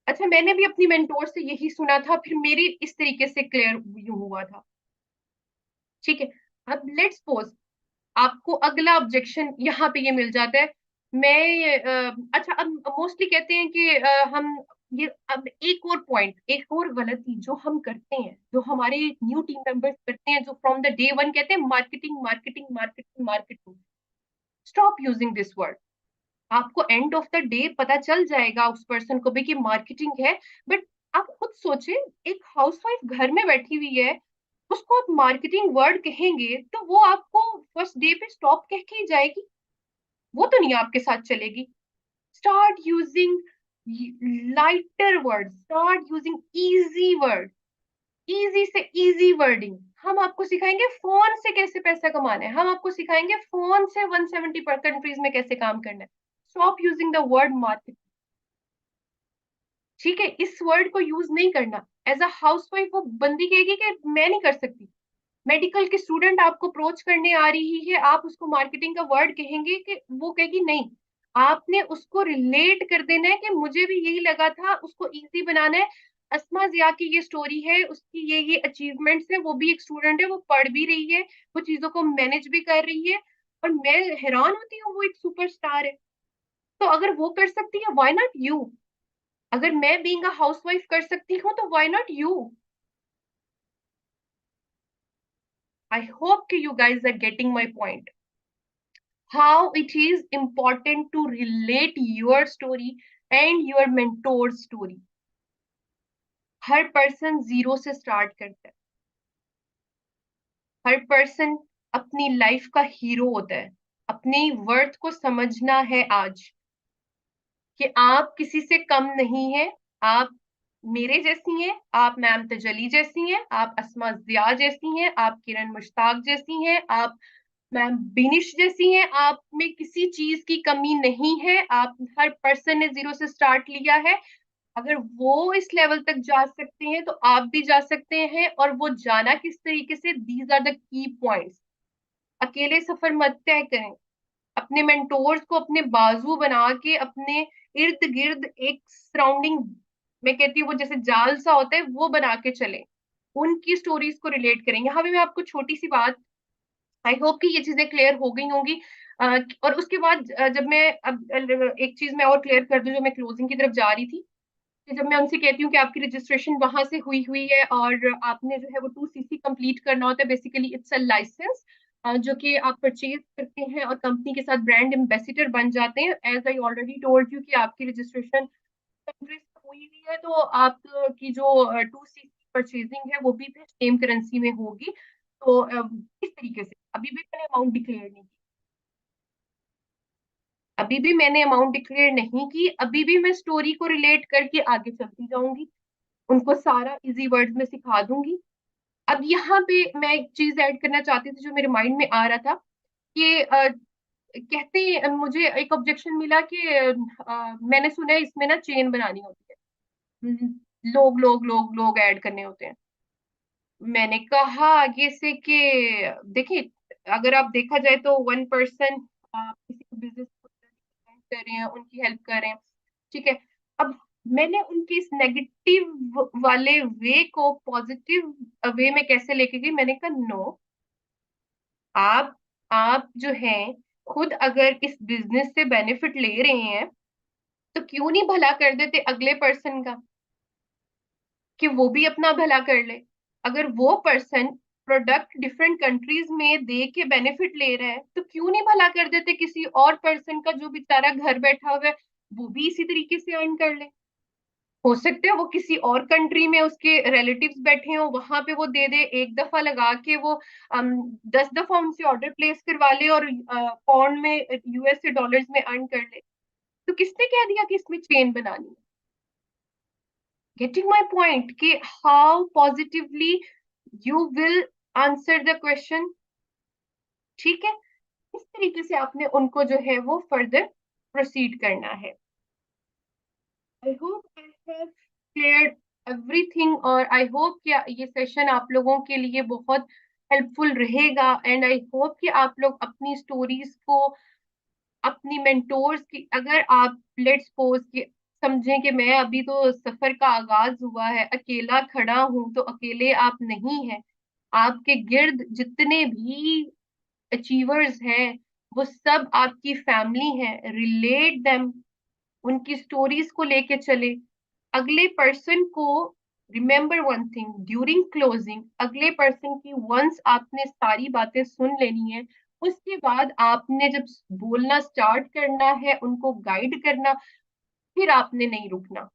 अच्छा मैंने भी अपनी मेंटोर से यही सुना था, फिर मेरी इस तरीके से क्लियर हुआ था, ठीक है। अब लेट्स सपोज आपको अगला ऑब्जेक्शन यहाँ पे ये मिल जाता है। मैं अच्छा अब मोस्टली कहते हैं कि हम ये अब एक और पॉइंट, एक और गलती जो हम करते हैं, जो हमारे न्यू टीम मेंबर्स करते हैं, जो फ्रॉम द डे वन कहते हैं marketing marketing marketing marketing. Stop using this word. आपको एंड ऑफ द डे पता चल जाएगा उस पर्सन को भी कि मार्केटिंग है, बट आप खुद सोचे एक हाउसवाइफ घर में बैठी हुई है, उसको आप मार्केटिंग वर्ड कहेंगे तो वो आपको फर्स्ट डे पे स्टॉप कह के ही जाएगी, वो तो नहीं आपके साथ चलेगी। Start using lighter word, start using easy word, easy से इजी वर्डिंग। हम आपको सिखाएंगे फोन से कैसे पैसा कमाना है, हम आपको सिखाएंगे फोन से 170 पर कंट्रीज में कैसे काम करना है। Stop using the word market, ठीक है, इस वर्ड को यूज नहीं करना। एज अ हाउसवाइफ वो बंदी कहेगी कि मैं नहीं कर सकती। मेडिकल की स्टूडेंट आपको अप्रोच करने आ रही है, आप उसको मार्केटिंग का वर्ड कहेंगे कि वो कहेगी नहीं। आपने उसको रिलेट कर देना है कि मुझे भी यही लगा था, उसको इजी बनाना है। अस्मा जिया की ये स्टोरी है, उसकी ये अचीवमेंट्स है, वो भी एक स्टूडेंट है, वो पढ़ भी रही है, वो चीजों को मैनेज भी कर रही है, और मैं हैरान होती हूँ वो एक सुपरस्टार है। तो अगर वो कर सकती है व्हाई नॉट यू? अगर मैं बीइंग अ हाउसवाइफ कर सकती हूँ तो why not you? I hope कि you guys are getting my point, how it is important to relate your story and your mentor's story. Her person zero से स्टार्ट करता है, हर पर्सन अपनी लाइफ का हीरो होता है। अपनी वर्थ को समझना है आज कि आप किसी से कम नहीं है। आप मेरे जैसी हैं, आप मैम तजली जैसी हैं, आप अस्मा जिया जैसी हैं, आप किरण मुश्ताक जैसी हैं, आप मैम बिनिश जैसी हैं। आप में किसी चीज की कमी नहीं है। आप हर पर्सन ने जीरो से स्टार्ट लिया है। अगर वो इस लेवल तक जा सकते हैं तो आप भी जा सकते हैं। और वो जाना किस तरीके से, these are the key points. अकेले सफर मत तय करें, अपने मेंटोर्स को अपने बाजू बना के अपने इर्द गिर्द एक सराउंडिंग, मैं कहती हूँ वो जैसे जाल सा होता है वो बना के चले, उनकी स्टोरीज को रिलेट करें। यहाँ पे मैं आपको छोटी सी बात, आई होप कि ये चीजें क्लियर हो गई होंगी। और उसके बाद जब मैं अब एक चीज मैं और क्लियर कर दूं, जो मैं क्लोजिंग की तरफ जा रही थी, कि जब मैं उनसे कहती हूँ कि आपकी रजिस्ट्रेशन वहां से हुई हुई है और आपने जो है वो 2 CC कंप्लीट करना होता है, बेसिकली इट्स अ लाइसेंस जो कि आप परचेज करते हैं और कंपनी के साथ ब्रांड एम्बेसिडर बन जाते हैं। As I already told you कि आपकी रजिस्ट्रेशन कंट्री से हुई हुई है तो आपकी जो 2 CC परचेजिंग है वो भी सेम करेंसी में होगी। तो इस तरीके से अभी भी मैंने अमाउंट डिक्लेयर नहीं की, अभी भी मैंने अमाउंट डिक्लेयर नहीं की, अभी भी मैं स्टोरी को रिलेट करके आगे चलती जाऊंगी, उनको सारा इजी वर्ड्स में सिखा दूंगी। अब यहाँ पे मैं एक चीज ऐड करना चाहती थी जो मेरे माइंड में आ रहा था कि कहते मुझे एक ऑब्जेक्शन मिला कि मैंने सुना है इसमें ना चेन बनानी होती है, लोग लोग लोग लोग ऐड करने होते हैं। मैंने कहा आगे से कि देखिए, अगर आप देखा जाए तो 1 पर्सन आप किसी को बिजनेस कर रहे हैं, उनकी हेल्प कर रहे हैं, ठीक है। अब मैंने उनकी इस नेगेटिव वाले वे को पॉजिटिव वे में कैसे लेके गई, मैंने कहा नो, आप आप जो हैं खुद अगर इस बिजनेस से बेनिफिट ले रहे हैं तो क्यों नहीं भला कर देते अगले पर्सन का, कि वो भी अपना भला कर ले। अगर वो पर्सन प्रोडक्ट डिफरेंट कंट्रीज में दे के बेनिफिट ले रहा है तो क्यों नहीं भला कर देते किसी और पर्सन का जो बेचारा घर बैठा हुआ है, वो भी इसी तरीके से अर्न कर ले। हो सकता है वो किसी और कंट्री में उसके रिलेटिव्स बैठे हो, वहां पे वो दे दे, एक दफा लगा के वो 10 दफा उनसे ऑर्डर प्लेस करवा ले और पाउंड में, यूएस से डॉलर्स में अर्न कर ले। तो किसने कह दिया कि इसमें चेन बनानी है? गेटिंग माई पॉइंट कि how positively you will answer the question. ठीक है, इस तरीके से आपने उनको जो है वो फर्दर प्रोसीड करना है। I hope I have cleared everything, और आई होप कि ये सेशन आप लोगों के लिए बहुत हेल्पफुल रहेगा, एंड आई होप कि आप लोग अपनी स्टोरीज को अपनी मेंटोर्स की, अगर आप लेट्स सपोज कि समझें कि मैं अभी तो सफर का आगाज हुआ है, अकेला खड़ा हूं, तो अकेले आप नहीं हैं। आपके गिर्द जितने भी अचीवर्स हैं वो सब आपकी फैमिली है, रिलेट देम, उनकी स्टोरीज को लेके चले। अगले पर्सन को, remember one thing during closing, अगले पर्सन की वंस आपने सारी बातें सुन लेनी है, उसके बाद आपने जब बोलना स्टार्ट करना है, उनको गाइड करना, फिर आपने नहीं रुकना।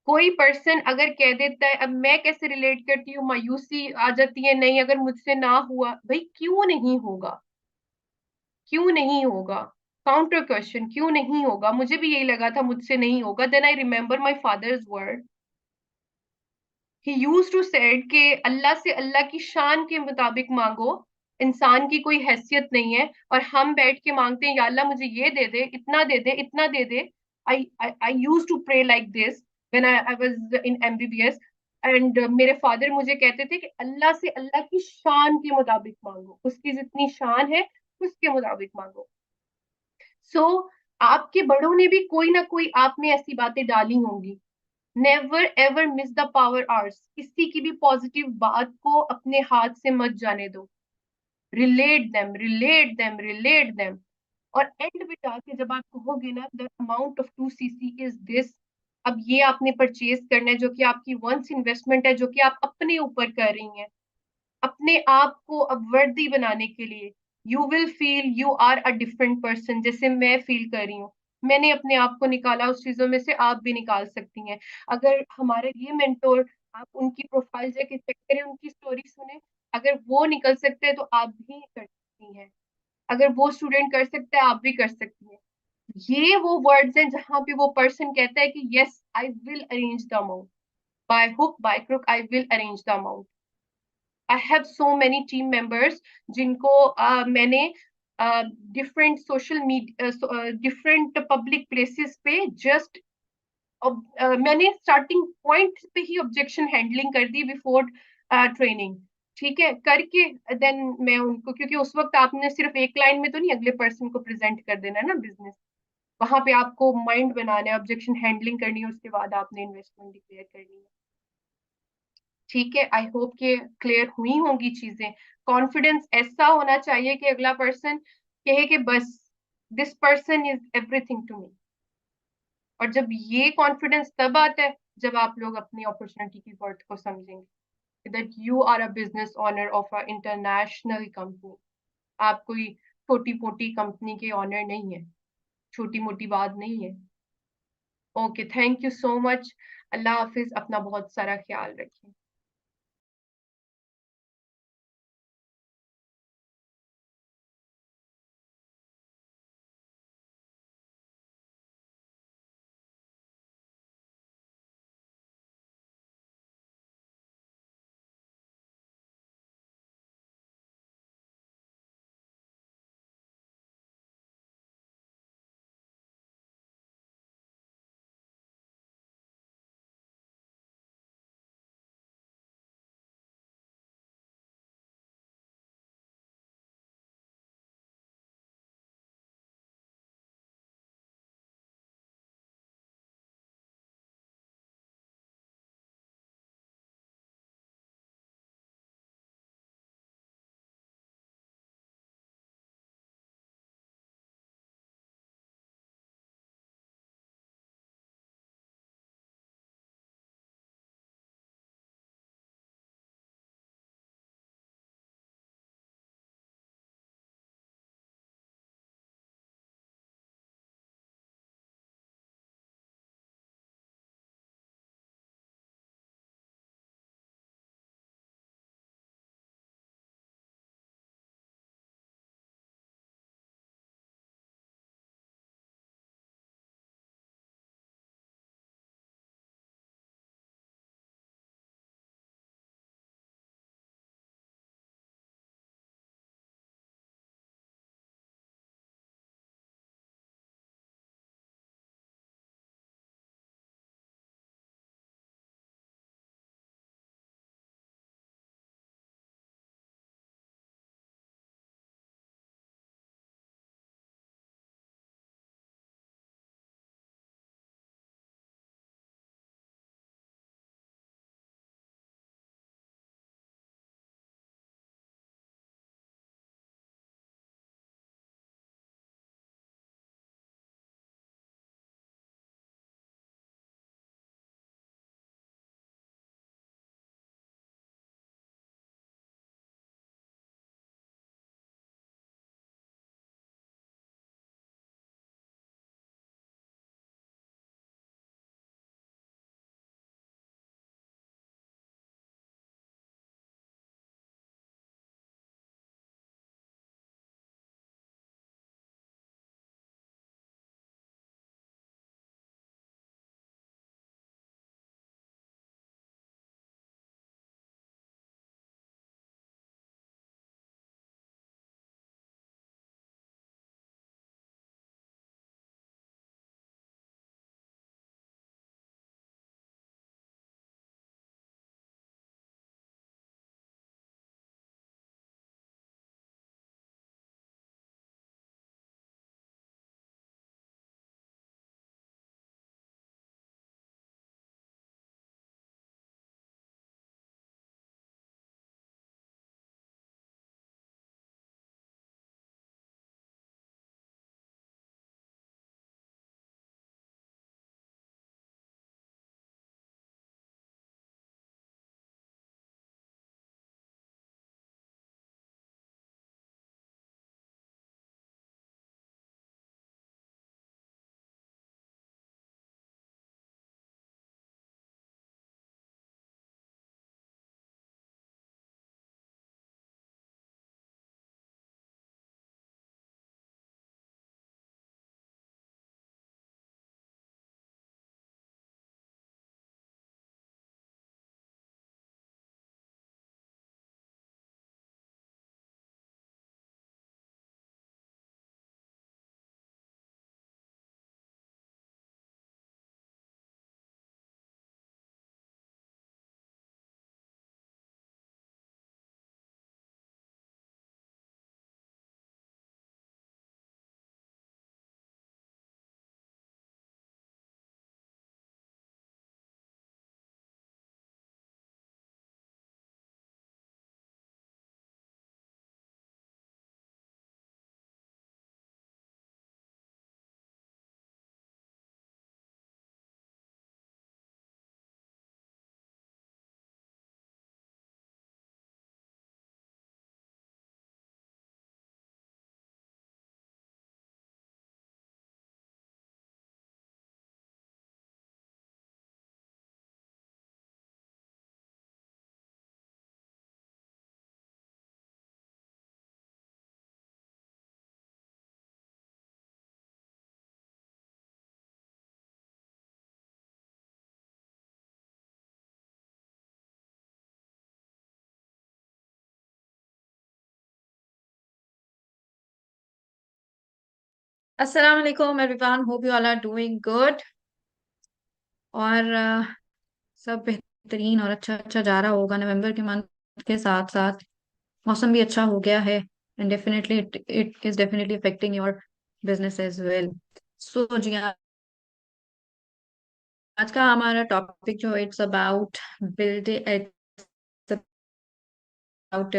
कोई पर्सन अगर कह देता है, अब मैं कैसे रिलेट करती हूँ, मायूसी आ जाती है, नहीं अगर मुझसे ना हुआ, भाई क्यों नहीं होगा, क्यों नहीं होगा? काउंटर क्वेश्चन, क्यों नहीं होगा? मुझे भी यही लगा था मुझसे नहीं होगा, then I remember my father's word. He used to said कि अल्लाह से अल्लाह की शान के मुताबिक मांगो, इंसान की कोई हैसियत नहीं है। और हम बैठ के मांगते हैं, या अल्लाह मुझे ये दे दे, इतना दे दे, इतना दे दे। I used to pray like this when I was in MBBS, and मेरे फादर मुझे कहते थे कि अल्लाह से अल्लाह की शान के मुताबिक मांगो, उसकी जितनी शान है उसके मुताबिक मांगो। सो आपके बड़ों ने भी कोई ना कोई आप में ऐसी बातें डाली होंगी। Never ever miss the power hours, किसी की भी पॉजिटिव बात को अपने हाथ से मत जाने दो। Relate them, relate them, relate them. और एंड में जाके जब आप कहोगे ना, the amount of 2 cc is this, अब ये आपने परचेज करना है, जो कि आपकी वंस इन्वेस्टमेंट है, जो कि आप अपने ऊपर कर रही हैं, अपने आप को अब वर्दी बनाने के लिए। You will feel you are a different person, जैसे मैं फील कर रही हूँ। मैंने अपने आप को निकाला उस चीजों में से, आप भी निकाल सकती हैं। अगर हमारे ये मेंटोर, आप उनकी प्रोफाइल जाके चेक करें, उनकी स्टोरी सुने, अगर वो निकल सकते हैं तो आप भी कर सकती हैं। अगर वो स्टूडेंट कर सकते हैं, आप भी कर सकती हैं। ये वो वर्ड्स हैं जहां पे वो पर्सन कहता है कि yes I will arrange the amount, by hook by crook I will arrange the amount. I have so many team members जिनको मैंने different social media, different public places पे जस्ट मैंने स्टार्टिंग पॉइंट पे ही ऑब्जेक्शन हैंडलिंग कर दी बिफोर ट्रेनिंग। ठीक है, करके देन मैं उनको, क्योंकि उस वक्त आपने सिर्फ एक लाइन में तो नहीं अगले पर्सन को प्रेजेंट कर देना है ना बिजनेस, वहां पे आपको माइंड बनाना है, ऑब्जेक्शन हैंडलिंग करनी है, उसके बाद आपने इन्वेस्टमेंट डिक्लेयर करनी है। ठीक है, आई होप कि क्लियर हुई होंगी चीजें। कॉन्फिडेंस ऐसा होना चाहिए कि अगला पर्सन कहे कि बस this person is everything to me. और जब ये कॉन्फिडेंस तब आता है जब आप लोग अपनी अपॉर्चुनिटी की वर्थ को समझेंगे, that you are a business owner of a international company. आप कोई छोटी मोटी कंपनी के ऑनर नहीं है, छोटी मोटी बात नहीं है। Okay, thank you so much. अल्लाह हाफिज, अपना बहुत सारा ख्याल रखिए। अस्सलाम वालेकुम everyone, hope you all are doing good. और सब बेहतरीन और अच्छा अच्छा जा रहा होगा। नवंबर के मंथ के साथ साथ मौसम भी अच्छा हो गया है, and definitely it is definitely affecting your business as well. So जी, आज का हमारा टॉपिक जो it's about build it's about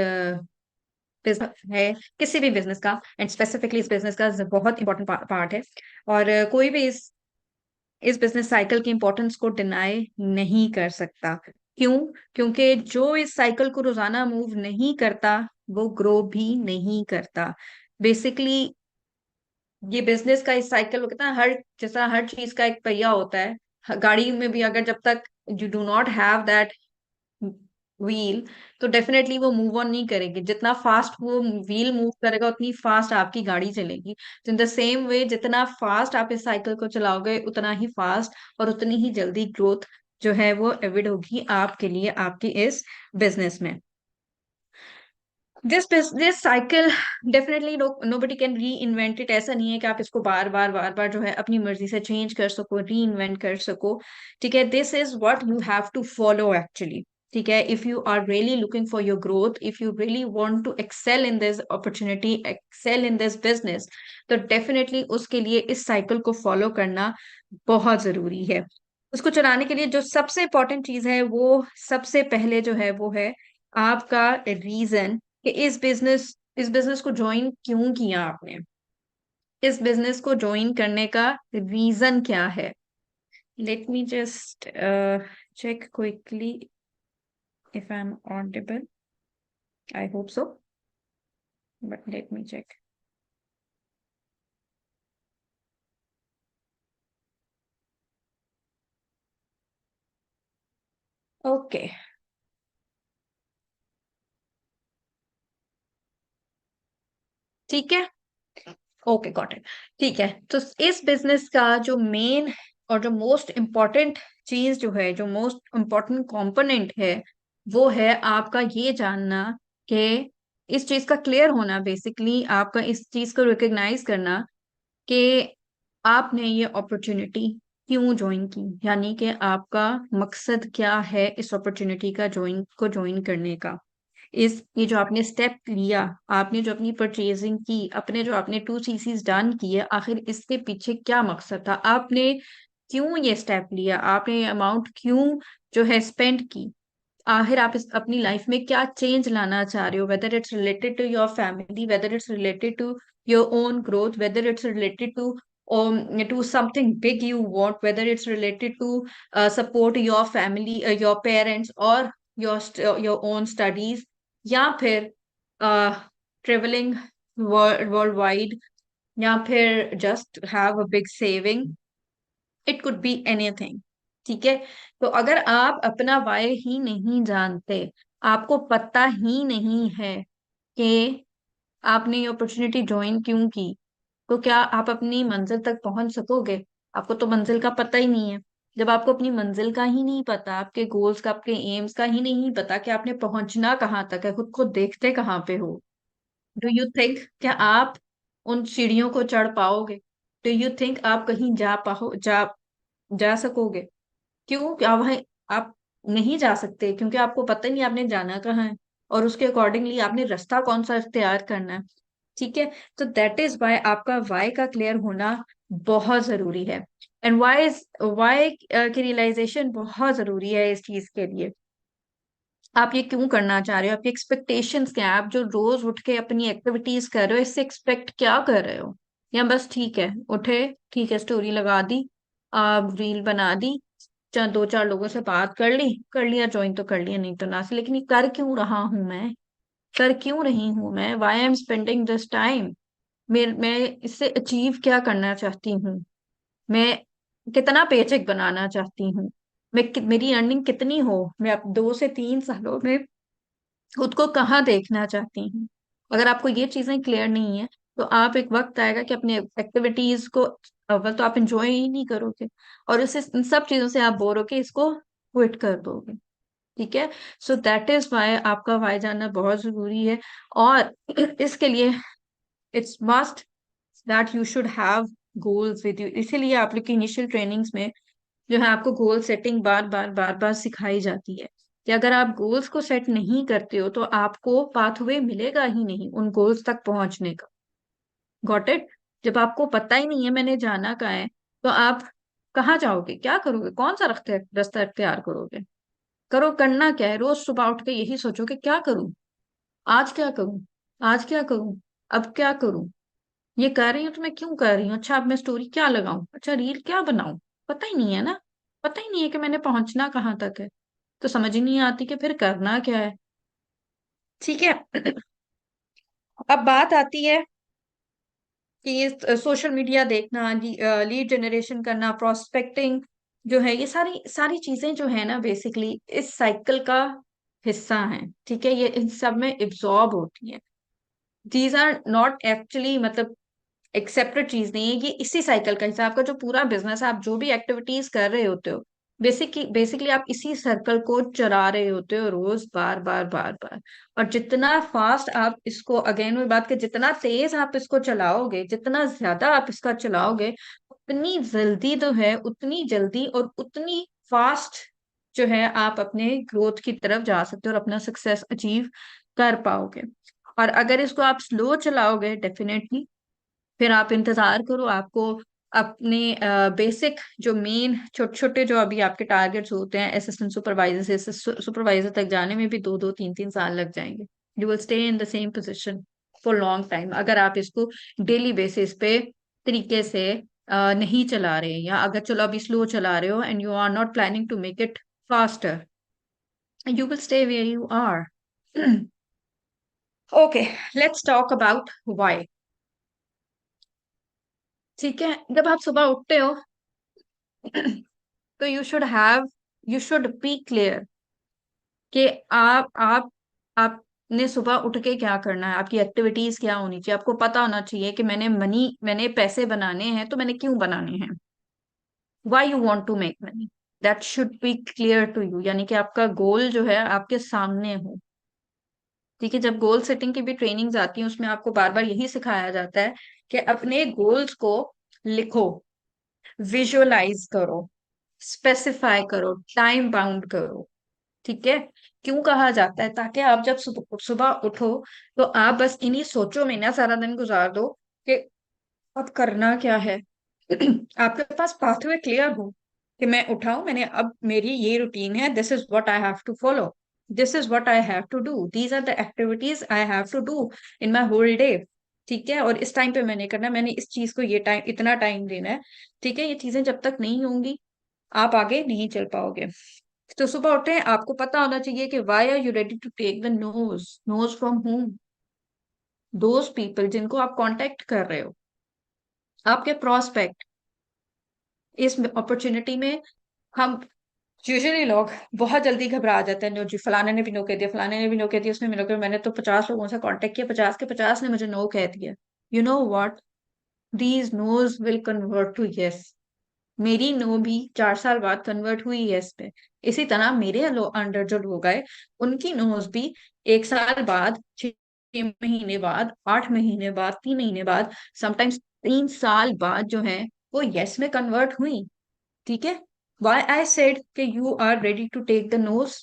business है, किसी भी बिजनेस का, एंड स्पेसिफिकली इस बिजनेस का बहुत इंपॉर्टेंट पार्ट है। और कोई भी इस बिजनेस साइकिल की इंपॉर्टेंस को डिनाई नहीं कर सकता। क्यों? क्योंकि जो इस साइकिल को रोजाना मूव नहीं करता वो ग्रो भी नहीं करता। बेसिकली ये बिजनेस का इस साइकिल को कितना, हर जैसा हर चीज का एक पहिया होता है, गाड़ी में भी अगर जब तक you do not have that wheel, तो डेफिनेटली वो मूव ऑन नहीं करेगी। जितना फास्ट वो व्हील मूव करेगा उतनी फास्ट आपकी गाड़ी चलेगी। तो इन द सेम वे, जितना फास्ट आप इस साइकिल को चलाओगे उतना ही फास्ट और उतनी ही जल्दी ग्रोथ जो है वो एविड होगी आपके लिए, आपकी इस बिजनेस में। This cycle definitely nobody can री इन्वेंट इट। ऐसा नहीं है कि आप इसको बार बार जो है अपनी मर्जी से चेंज कर सको, री इन्वेंट कर सको। ठीक है, this is what you have to follow actually. ठीक है, if you are really looking for your growth, if you really want to excel in this opportunity, excel in this business, तो डेफिनेटली उसके लिए इस साइकिल को फॉलो करना बहुत जरूरी है। उसको चलाने के लिए जो सबसे इंपॉर्टेंट चीज है वो सबसे पहले जो है वो है आपका रीजन, कि इस बिजनेस को ज्वाइन क्यों किया आपने, इस बिजनेस को ज्वाइन करने का रीजन क्या है। Let me just check quickly if I am audible. I hope so, but let me check. Okay, ठीक है, ओके, गॉट इट। ठीक है, तो इस बिजनेस का जो मेन और जो मोस्ट इम्पॉर्टेंट चीज जो है, जो मोस्ट इम्पॉर्टेंट कंपोनेंट है, वो है आपका ये जानना कि इस चीज का क्लियर होना, बेसिकली आपका इस चीज को रिकॉग्नाइज करना कि आपने ये अपॉर्चुनिटी क्यों ज्वाइन की, यानी कि आपका मकसद क्या है इस अपॉर्चुनिटी का ज्वाइन करने का। इस ये जो आपने स्टेप लिया, आपने जो अपनी परचेजिंग की, अपने जो आपने 2 CCs डन किए, आखिर इसके पीछे क्या मकसद था, आपने क्यों ये स्टेप लिया, आपने ये अमाउंट क्यों जो है स्पेंड की, आखिर आप इस अपनी लाइफ में क्या चेंज लाना चाह रहे हो, whether it's related to your family, whether it's related to your own growth, whether it's related to something big you want, whether it's related to support your family, your parents, or your own studies, या फिर ट्रेवलिंग वर्ल्ड वाइड, या फिर just have a big saving. It could be anything. ठीक है, तो अगर आप अपना वाई ही नहीं जानते, आपको पता ही नहीं है कि आपने ये अपॉर्चुनिटी ज्वाइन क्यों की, तो क्या आप अपनी मंजिल तक पहुंच सकोगे? आपको तो मंजिल का पता ही नहीं है। जब आपको अपनी मंजिल का ही नहीं पता, आपके गोल्स का, आपके एम्स का ही नहीं पता कि आपने पहुंचना कहाँ तक है, खुद को देखते कहाँ पे हो, डू यू थिंक क्या आप उन सीढ़ियों को चढ़ पाओगे? डू यू थिंक आप कहीं जा सकोगे? क्यों? क्या वह आप नहीं जा सकते? क्योंकि आपको पता ही नहीं आपने जाना कहाँ है, और उसके अकॉर्डिंगली आपने रास्ता कौन सा इख्तियार करना है। ठीक है, तो दैट इज वाई आपका वाई का क्लियर होना बहुत जरूरी है। एंड वाई की रियलाइजेशन बहुत जरूरी है इस चीज के लिए। आप ये क्यों करना चाह रहे हो, आपकी एक्सपेक्टेशंस क्या है, आप जो रोज उठ के अपनी एक्टिविटीज कर रहे हो इससे एक्सपेक्ट क्या कर रहे हो? या बस ठीक है, उठे, ठीक है, स्टोरी लगा दी, रील बना दी, चाहे 2 4 लोगों से बात कर लिया, ज्वाइन तो कर लिया, नहीं तो ना से। लेकिन ये कर क्यों रहा हूं मैं, कर क्यों रही हूं मैं, why I am spending this time, मैं इससे अचीव क्या करना चाहती हूँ, मैं कितना पेचेक बनाना चाहती हूँ, मेरी अर्निंग कितनी हो, मैं अब 2 से 3 सालों में खुद को कहाँ देखना चाहती हूँ। अगर आपको ये चीजें क्लियर नहीं है, तो आप एक वक्त आएगा कि अपनी एक्टिविटीज को अव्वल तो आप इंजॉय ही नहीं करोगे, और उससे इन सब चीजों से आप बोर होके इसको क्विट कर दोगे। ठीक है, सो दैट इज वाई आपका वाई जानना बहुत जरूरी है। और इसके लिए it's must that you should have goals with you. इसीलिए आप लोग की इनिशियल ट्रेनिंग्स में जो है आपको गोल सेटिंग बार बार सिखाई जाती है कि अगर आप गोल्स को सेट नहीं करते हो तो आपको पाथवे मिलेगा ही नहीं उन गोल्स तक पहुंचने का। Got it? जब आपको पता ही नहीं है मैंने जाना कहाँ है, तो आप कहाँ जाओगे, क्या करोगे, कौन सा रास्ता रास्ता इख्तियार करोगे? करो, करना क्या है? रोज सुबह उठ के यही सोचो कि क्या करूं, आज क्या करूं, आज क्या करूं, अब क्या करूं, ये कर रही हूँ तो मैं क्यों कर रही हूँ, अच्छा अब मैं स्टोरी क्या लगाऊं, अच्छा रील क्या बनाऊं? पता ही नहीं है ना, पता ही नहीं है कि मैंने पहुंचना कहाँ तक है, तो समझ ही नहीं आती कि फिर करना क्या है। ठीक है। अब बात आती है कि ये सोशल मीडिया देखना, लीड जनरेशन करना, प्रोस्पेक्टिंग जो है, ये सारी सारी चीजें जो है ना बेसिकली इस साइकिल का हिस्सा है। ठीक है, ये इन सब में इब्सॉर्ब होती है। दीज आर नॉट एक्चुअली मतलब एक्सेप्टेड चीज नहीं है, ये इसी साइकिल का हिस्सा है। आपका जो पूरा बिजनेस है, आप जो भी एक्टिविटीज कर रहे होते हो, बेसिकली आप इसी सर्कल को चला रहे होते हो रोज बार बार। और जितना फास्ट आप इसको, अगेन वही बात कि जितना तेज आप इसको चलाओगे, जितना ज्यादा आप इसका चलाओगे, उतनी जल्दी तो है, उतनी जल्दी और उतनी फास्ट जो है आप अपने ग्रोथ की तरफ जा सकते हो और अपना सक्सेस अचीव कर पाओगे। और अगर इसको आप स्लो चलाओगे, डेफिनेटली फिर आप इंतजार करो, आपको अपने बेसिक जो मेन छोटे छोटे जो अभी आपके टारगेट्स होते हैं, असिस्टेंट सुपरवाइजर से सुपरवाइजर तक जाने में भी 2-2 3-3 साल लग जाएंगे। You will stay in the same position for long time अगर आप इसको डेली बेसिस पे तरीके से नहीं चला रहे, या अगर चलो अभी स्लो चला रहे हो and you are not planning to make it faster, you will stay where you are. Okay, let's talk about why. ठीक है, जब आप सुबह उठते हो तो यू शुड बी क्लियर कि आपने सुबह उठ के क्या करना है, आपकी एक्टिविटीज क्या होनी चाहिए। आपको पता होना चाहिए कि मैंने पैसे बनाने हैं, तो मैंने क्यों बनाने हैं, why you want to make money, that should be clear to you. यानी कि आपका गोल जो है आपके सामने हो। ठीक है, जब गोल सेटिंग की भी ट्रेनिंग्स आती है उसमें आपको बार बार यही सिखाया जाता है कि अपने गोल्स को लिखो, विजुअलाइज करो, स्पेसिफाई करो, टाइम बाउंड करो। ठीक है, क्यों कहा जाता है? ताकि आप जब सुबह सुबह उठो तो आप बस इन्हीं सोचों में ना सारा दिन गुजार दो कि अब करना क्या है। आपके पास पाथवे क्लियर हो कि मैं उठाऊं, मैंने अब मेरी ये रूटीन है, this is what I have to follow, this is what I have to do, these are the activities I have to do in my whole day. ठीक है, और इस टाइम पे मैंने करना है, मैंने इस चीज को ये टाइम, इतना टाइम देना है। ठीक है, ये चीजें जब तक नहीं होंगी आप आगे नहीं चल पाओगे। तो सुबह उठे आपको पता होना चाहिए कि why are you ready to take the nos, nos from home, those people जिनको आप कांटेक्ट कर रहे हो, आपके प्रोस्पेक्ट। इस अपॉर्चुनिटी में हम यूजुअली लोग बहुत जल्दी घबरा जाते हैं, नो जी फलाने ने भी नो कह दिया, फलाने ने भी नो कह दिया, उसने भी नो कह दिया, मैंने तो 50 लोगों से कांटेक्ट किया, 50 के 50 ने मुझे नो कह दिया। You know what, these nos will convert to yes. मेरी नो भी 4 साल बाद कन्वर्ट हुई यस पे। इसी तरह मेरे अंडर जो लोग आए उनकी नोज भी 1 साल बाद, 6 महीने बाद, 8 महीने बाद, 3 महीने बाद, समटाइम्स 3 साल बाद जो है वो यस में कन्वर्ट हुई। ठीक है, वाई आई सेड कि you are ready to take the nos.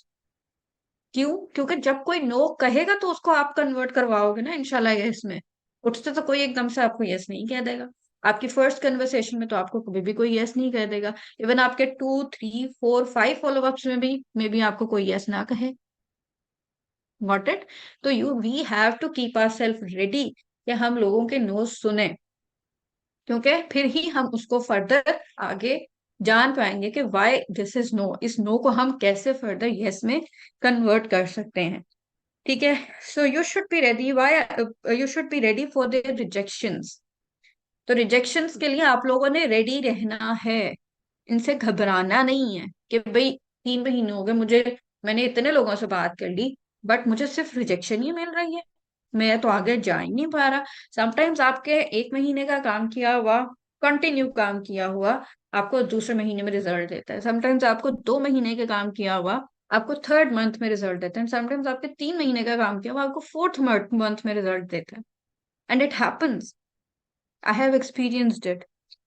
क्यों? क्योंकि जब कोई नो कहेगा तो उसको आप कन्वर्ट करवाओगे ना इंशाल्लाह यस में। उठते तो कोई एकदम से आपको यस नहीं कह देगा, आपकी फर्स्ट कन्वर्सेशन में तो आपको कभी भी कोई यस नहीं कह देगा। इवन आपके 2 3 4 5 फॉलोअप्स में भी मे बी आपको कोई यस ना कहे। Got it? तो we have to keep our self ready कि हम लोगों के नो सुने, क्योंकि फिर ही हम उसको फर्दर आगे जान पाएंगे कि वाई दिस इज नो, इस नो को हम कैसे फर्दर यस में कन्वर्ट कर सकते हैं। ठीक है, so you should be ready, why you should be ready for the rejections. तो रिजेक्शंस के लिए आप लोगों ने रेडी रहना है, इनसे घबराना नहीं है कि भाई 3 महीने हो गए मुझे, मैंने इतने लोगों से बात कर ली बट मुझे सिर्फ रिजेक्शन ही मिल रही है, मैं तो आगे जा ही नहीं पा रहा। समटाइम्स आपके 1 महीने का काम किया हुआ, कंटिन्यू काम किया हुआ, आपको दूसरे महीने में रिजल्ट देता है। समटाइम्स आपको 2 महीने का काम किया हुआ आपको थर्ड मंथ में रिजल्ट देता है। समटाइम्स आपके 3 महीने का काम किया हुआ आपको फोर्थ मंथ में रिजल्ट देता है। And it happens, I have experienced it,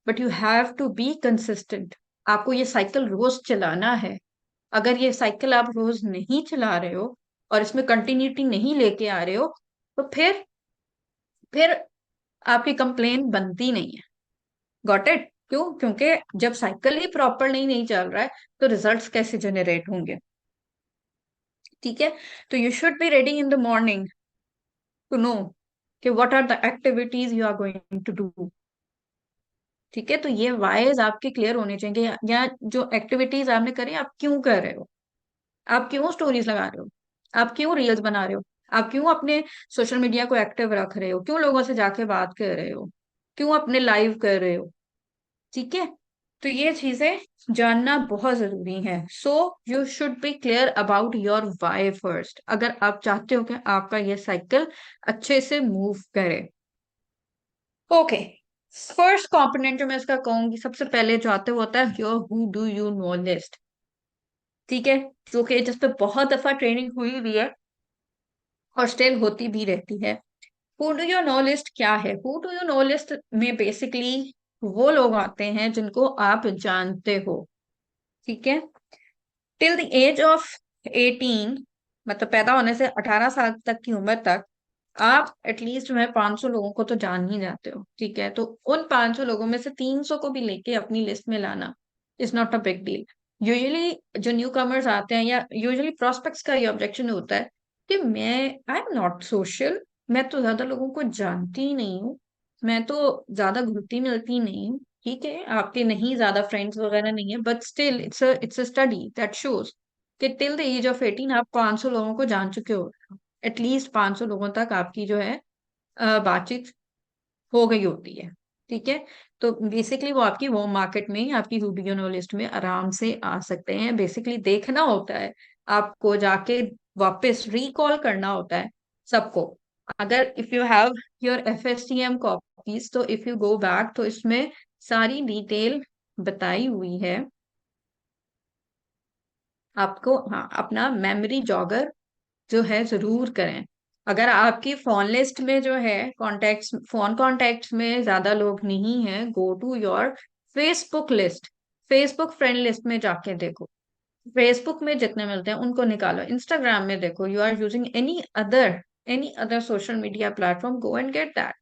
but you have to be consistent. आपको ये साइकिल रोज चलाना है। अगर ये साइकिल आप रोज नहीं चला रहे हो और इसमें कंटिन्यूटी नहीं लेके आ रहे हो, तो फिर आपकी कंप्लेन बनती नहीं है। Got it? क्यों? क्योंकि जब साइकिल ही प्रॉपर नहीं चल रहा है, तो रिजल्ट्स कैसे जनरेट होंगे? ठीक है। तो you should be ready in the morning to know कि what are the activities you are going to do. ठीक है। तो ये वाइज आपके क्लियर होने चाहिए, या जो एक्टिविटीज आपने करी आप क्यों कर रहे हो, आप क्यों स्टोरीज लगा रहे हो, आप क्यों रील्स बना रहे हो, आप क्यों अपने सोशल मीडिया को एक्टिव रख रहे हो, क्यों लोगों से जाके बात कर रहे हो, क्यों अपने लाइव कर रहे हो। ठीक है। तो ये चीजें जानना बहुत जरूरी है। So you should be clear about your why first, अगर आप चाहते हो कि आपका ये साइकिल अच्छे से मूव करे। ओके। फर्स्ट कंपोनेंट जो मैं इसका कहूंगी सबसे पहले जो आते होता है your who do you know list. ठीक है। जो कि जिस पे बहुत दफा ट्रेनिंग हुई भी है और स्टिल होती भी रहती है। Who do you know list क्या है? Who do you know list में बेसिकली वो लोग आते हैं जिनको आप जानते हो। ठीक है। टिल द एज ऑफ 18, मतलब पैदा होने से 18 साल तक की उम्र तक आप एटलीस्ट में 500 लोगों को तो जान ही जाते हो। ठीक है। तो उन 500 लोगों में से 300 को भी लेके अपनी लिस्ट में लाना is not a big deal. Usually जो न्यू कमर्स आते हैं, या यूजुअली प्रोस्पेक्ट्स का ये ऑब्जेक्शन होता है कि मैं आई एम नॉट सोशल, मैं तो ज्यादा लोगों को जानती ही नहीं हूँ, मैं तो ज्यादा घुलती मिलती नहीं हूँ। ठीक है, आपके नहीं ज्यादा फ्रेंड्स वगैरह नहीं है, but still it's a study that shows कि टिल द एज ऑफ 18 आप 500 लोगों को जान चुके हो। एटलीस्ट 500 लोगों तक आपकी जो है बातचीत हो गई होती है। ठीक है। तो बेसिकली वो आपकी होम मार्केट में, आपकी यूबीओ लिस्ट में आराम से आ सकते हैं। बेसिकली देखना होता है आपको, जाके वापस रिकॉल करना होता है सबको। अगर if you have your FSTM copies, तो इफ यू गो बैक तो इसमें सारी डिटेल बताई हुई है आपको। हाँ, अपना मेमोरी जॉगर जो है जरूर करें। अगर आपकी फोन लिस्ट में जो है कॉन्टेक्ट्स, फोन कॉन्टेक्ट्स में ज्यादा लोग नहीं है, go to your Facebook list, Facebook friend list में जाके देखो। फेसबुक में जितने मिलते हैं उनको निकालो। इंस्टाग्राम में देखो, you are using any other social media platform, go and get that.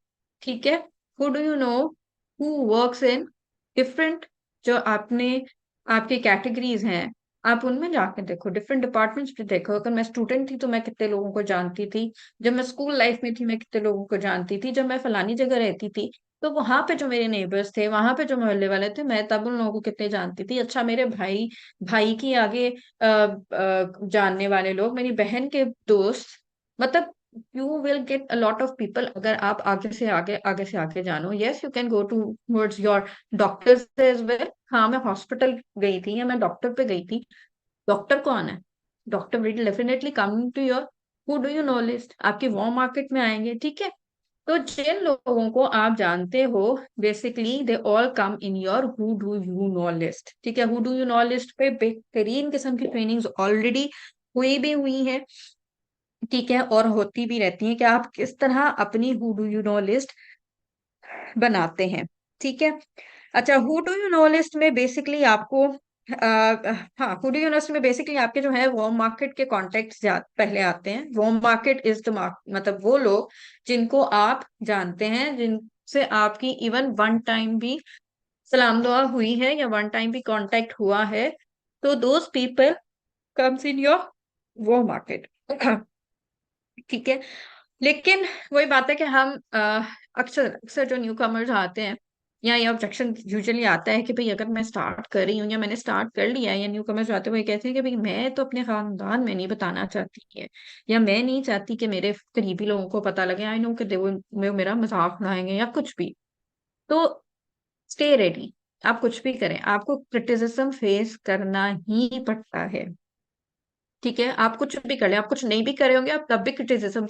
ठीक है। Who do you know who works in different, जो आपने आपकी कैटेगरीज हैं, आप उनमें जाके देखो, डिफरेंट डिपार्टमेंट्स पे देखो। अगर मैं स्टूडेंट थी तो मैं कितने लोगों को जानती थी, जब मैं स्कूल लाइफ में थी मैं कितने लोगों को जानती थी, जब मैं फलानी जगह रहती थी तो वहां पे जो मेरे नेबर्स थे, वहां पे जो मोहल्ले वाले थे, मैं तब उन लोगों को कितने जानती थी। अच्छा, मेरे भाई भाई की आगे जानने वाले लोग, मेरी बहन के दोस्त, मतलब you will get a lot of people अगर आप आगे से आगे जानो। Yes, you can go towards your doctors as well. हाँ, मैं हॉस्पिटल गई थी या मैं डॉक्टर पे गई थी, डॉक्टर कौन है? Doctor will definitely come to your who do you know list, आपकी वॉर मार्केट में आएंगे। ठीक है। तो जिन लोगों को आप जानते हो, basically they all come in your who do you know list. ठीक है। Who do you know list पे बेहतरीन किस्म की ट्रेनिंग्स ऑलरेडी हुई है। ठीक है। और होती भी रहती है कि आप किस तरह अपनी who do you know list बनाते हैं। ठीक है। अच्छा, who do you know list में बेसिकली आपको हाँ, who do you know list में बेसिकली आपके जो है वॉर्म मार्केट के कॉन्टेक्ट पहले आते हैं। वॉर्म मार्केट इज द मतलब वो लोग जिनको आप जानते हैं, जिनसे आपकी इवन वन टाइम भी सलाम दुआ हुई है या वन टाइम भी कांटेक्ट हुआ है, तो those people comes in your warm market. ठीक है। लेकिन वही बात है कि हम अक्सर अक्सर जो न्यू कमर्स आते हैं, या ये ऑब्जेक्शन यूजुअली आता है कि भाई अगर मैं स्टार्ट कर रही हूँ या मैंने स्टार्ट कर लिया है, या न्यू कमर्स आते हैं वो ये कहते हैं कि भाई मैं तो अपने खानदान में नहीं बताना चाहती है, या मैं नहीं चाहती कि मेरे करीबी लोगों को पता लगे, आई नो कि वो मेरा मजाक उड़ाएंगे या कुछ भी। तो स्टे रेडी। आप कुछ भी करें, आपको क्रिटिसिज्म फेस करना ही पड़ता है। ठीक है। आप कुछ भी कर लें, आप कुछ नहीं भी करे होंगे, आप तब भी क्रिटिसिज्म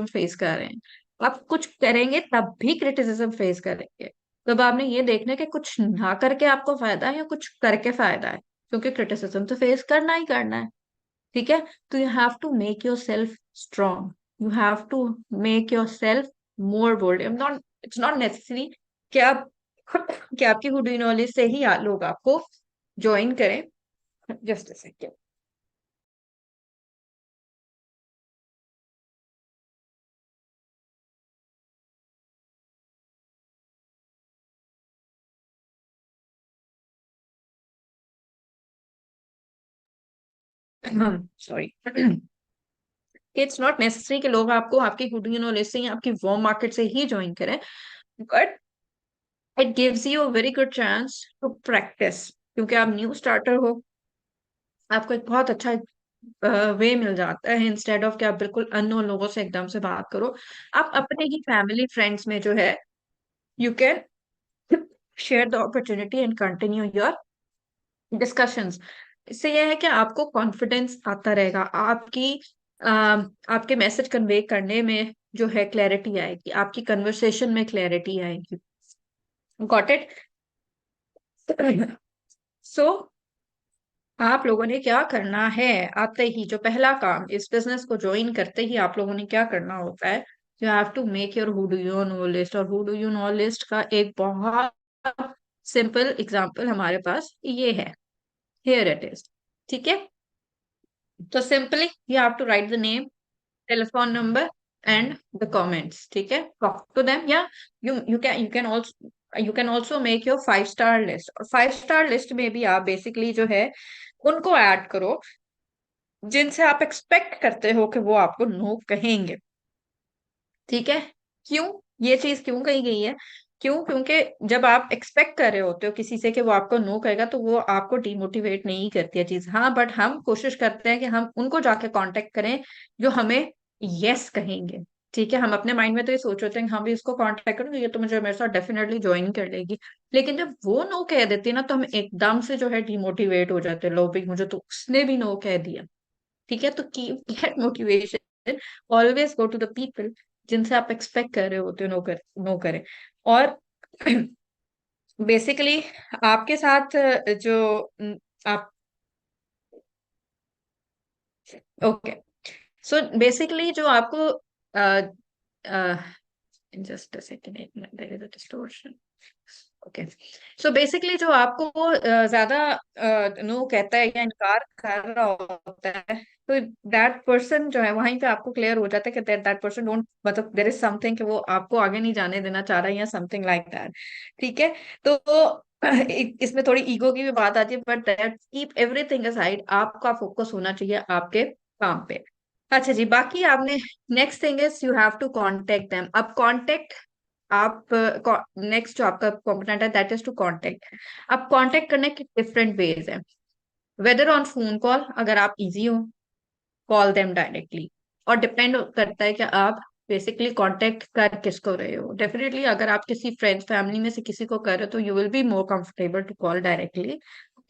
फेस कर रहे हैं। आप कुछ करेंगे तब भी क्रिटिसिज्म फेस करेंगे। तो अब आपने ये देखना है कि कुछ ना करके आपको फायदा है या कुछ करके फायदा है, क्योंकि क्रिटिसिज्म तो फेस करना ही करना है। ठीक है। तो you have to make yourself strong, you have to make yourself more bold. It's not necessary कि आप कि आपकी हुड नॉलेज से ही लोग आपको ज्वाइन करें। Just a second. Sorry. It's not necessary कि लोग आपको आपकी हुड नॉलेज से या आपकी वॉर्म मार्केट से ही ज्वाइन करें, but it gives you a very good chance to practise, क्योंकि आप न्यू स्टार्टर हो, आपको एक बहुत अच्छा वे मिल जाता है, इंस्टेड ऑफ कि आप बिल्कुल अननोन लोगों से एकदम से बात करो। आप अपने ही फैमिली फ्रेंड्स में जो है, you can share the opportunity and continue your discussions. इससे यह है कि आपको कॉन्फिडेंस आता रहेगा, आपके मैसेज कन्वे करने में जो है क्लैरिटी आएगी, आपकी कन्वर्सेशन में क्लैरिटी आएगी। Got it? सो आप लोगों ने क्या करना है, आते ही जो पहला काम इस बिजनेस को ज्वाइन करते ही आप लोगों ने क्या करना होता है, you have to make your who do you know list. और who do you know list का एक बहुत सिंपल एग्जांपल हमारे पास ये है, हियर इट इज। ठीक है, तो simply you have to write the name, telephone number and the comments. ठीक है, टॉक टू देम, या you can also make your 5 star list. और 5 स्टार लिस्ट में भी आप बेसिकली जो है उनको ऐड करो जिनसे आप एक्सपेक्ट करते हो कि वो आपको नो कहेंगे। ठीक है, क्यों ये चीज क्यों कही गई है? क्यों? क्योंकि जब आप एक्सपेक्ट कर रहे होते हो किसी से कि वो आपको नो कहेगा, तो वो आपको डिमोटिवेट नहीं करती है चीज। हाँ, बट हम कोशिश करते हैं कि हम उनको जाके कांटेक्ट करें जो हमें यस कहेंगे। ठीक है, हम अपने माइंड में तो ये सोच होते हैं कि हम भी इसको कांटेक्ट करेंगे, ये तो मुझे मेरे साथ डेफिनेटली ज्वाइन कर लेगी। लेकिन जब वो नो कह देती है ना, तो हम एकदम से जो है डिमोटिवेट हो जाते हैं, लो भाई मुझे तो उसने भी नो कह दिया। ठीक है, तो keep that motivation, always go to the people जिनसे आप एक्सपेक्ट कर रहे होते हो नो करें। और बेसिकली आपके साथ जो आप, ओके, सो बेसिकली जो आपको जस्ट अ सेकंड, एक minute, there is a distortion. Okay, so basically जो आपको ज्यादा नो कहता है या इनकार कर रहा होता है, तो दैट पर्सन जो है वहीं पे आपको क्लियर हो जाता है कि दैट पर्सन डोंट, मतलब देयर इज समथिंग कि वो आपको आगे नहीं जाने देना चाह रहा है या समथिंग लाइक दैट। ठीक है, तो इसमें थोड़ी ईगो की भी बात आती है, but that keep everything aside, आपका फोकस होना चाहिए आपके काम पे। अच्छा जी, बाकी आपने, next thing is you have to contact them. अब कांटेक्ट, आप नेक्स्ट जो आपका कॉम्पोनेंट है दैट इज टू कांटेक्ट। अब कांटेक्ट करने के डिफरेंट वेज है, वेदर ऑन फोन कॉल अगर आप इजी हो, कॉल देम डायरेक्टली। और डिपेंड करता है कि आप बेसिकली कांटेक्ट कर किसको रहे हो। डेफिनेटली अगर आप किसी फ्रेंड्स फैमिली में से किसी को कर रहे हो तो you will be more comfortable to call directly.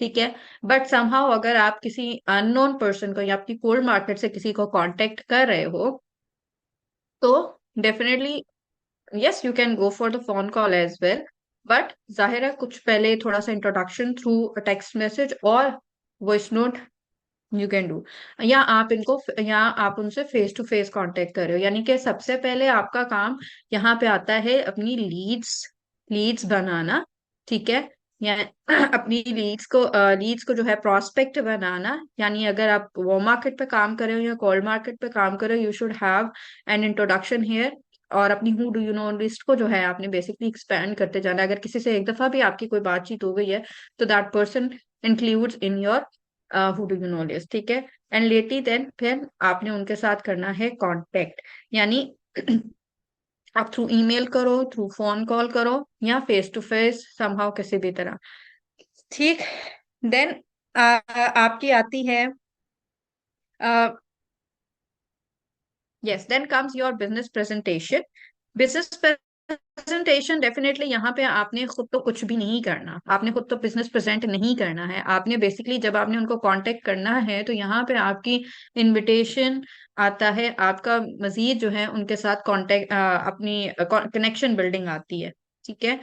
ठीक है, बट समहाउ अगर आप किसी अननोन पर्सन को या आपकी कोल्ड मार्केट से किसी को कांटेक्ट कर रहे हो, तो definitely yes you can go for the phone call as well. But जाहिर है कुछ पहले थोड़ा सा इंट्रोडक्शन थ्रू टेक्स्ट मैसेज और voice note you can do, या आप उनसे फेस टू फेस कांटेक्ट कर रहे हो। यानी कि सबसे पहले आपका काम यहाँ पे आता है अपनी लीड्स बनाना। ठीक है, या अपनी लीड्स को जो है प्रोस्पेक्ट बनाना। यानी अगर आप वो मार्केट पे काम कर रहे हो या कोल्ड मार्केट पे काम कर रहे हो, you should have an introduction here. और अपनी who do you know list को जो है आपने बेसिकली एक्सपैंड करते जाना है। अगर किसी से एक दफा भी आपकी कोई बातचीत हो गई है, तो that person includes in your who do you know list. ठीक है, एंड लेटी देन फिर आपने उनके साथ करना है कांटेक्ट। यानी आप थ्रू ईमेल करो, थ्रू फोन कॉल करो, या फेस टू फेस समहाउ किसी भी तरह। ठीक, देन आपकी आती है, yes, then comes your business presentation. Business presentation definitely यहाँ पे आपने खुद तो कुछ भी नहीं करना, आपने खुद तो बिजनेस प्रेजेंट नहीं करना है। आपने बेसिकली जब आपने उनको कांटेक्ट करना है, तो यहाँ पे आपकी इनविटेशन आता है, आपका मजीद जो है उनके साथ कांटेक्ट, अपनी कनेक्शन बिल्डिंग आती है। ठीक है,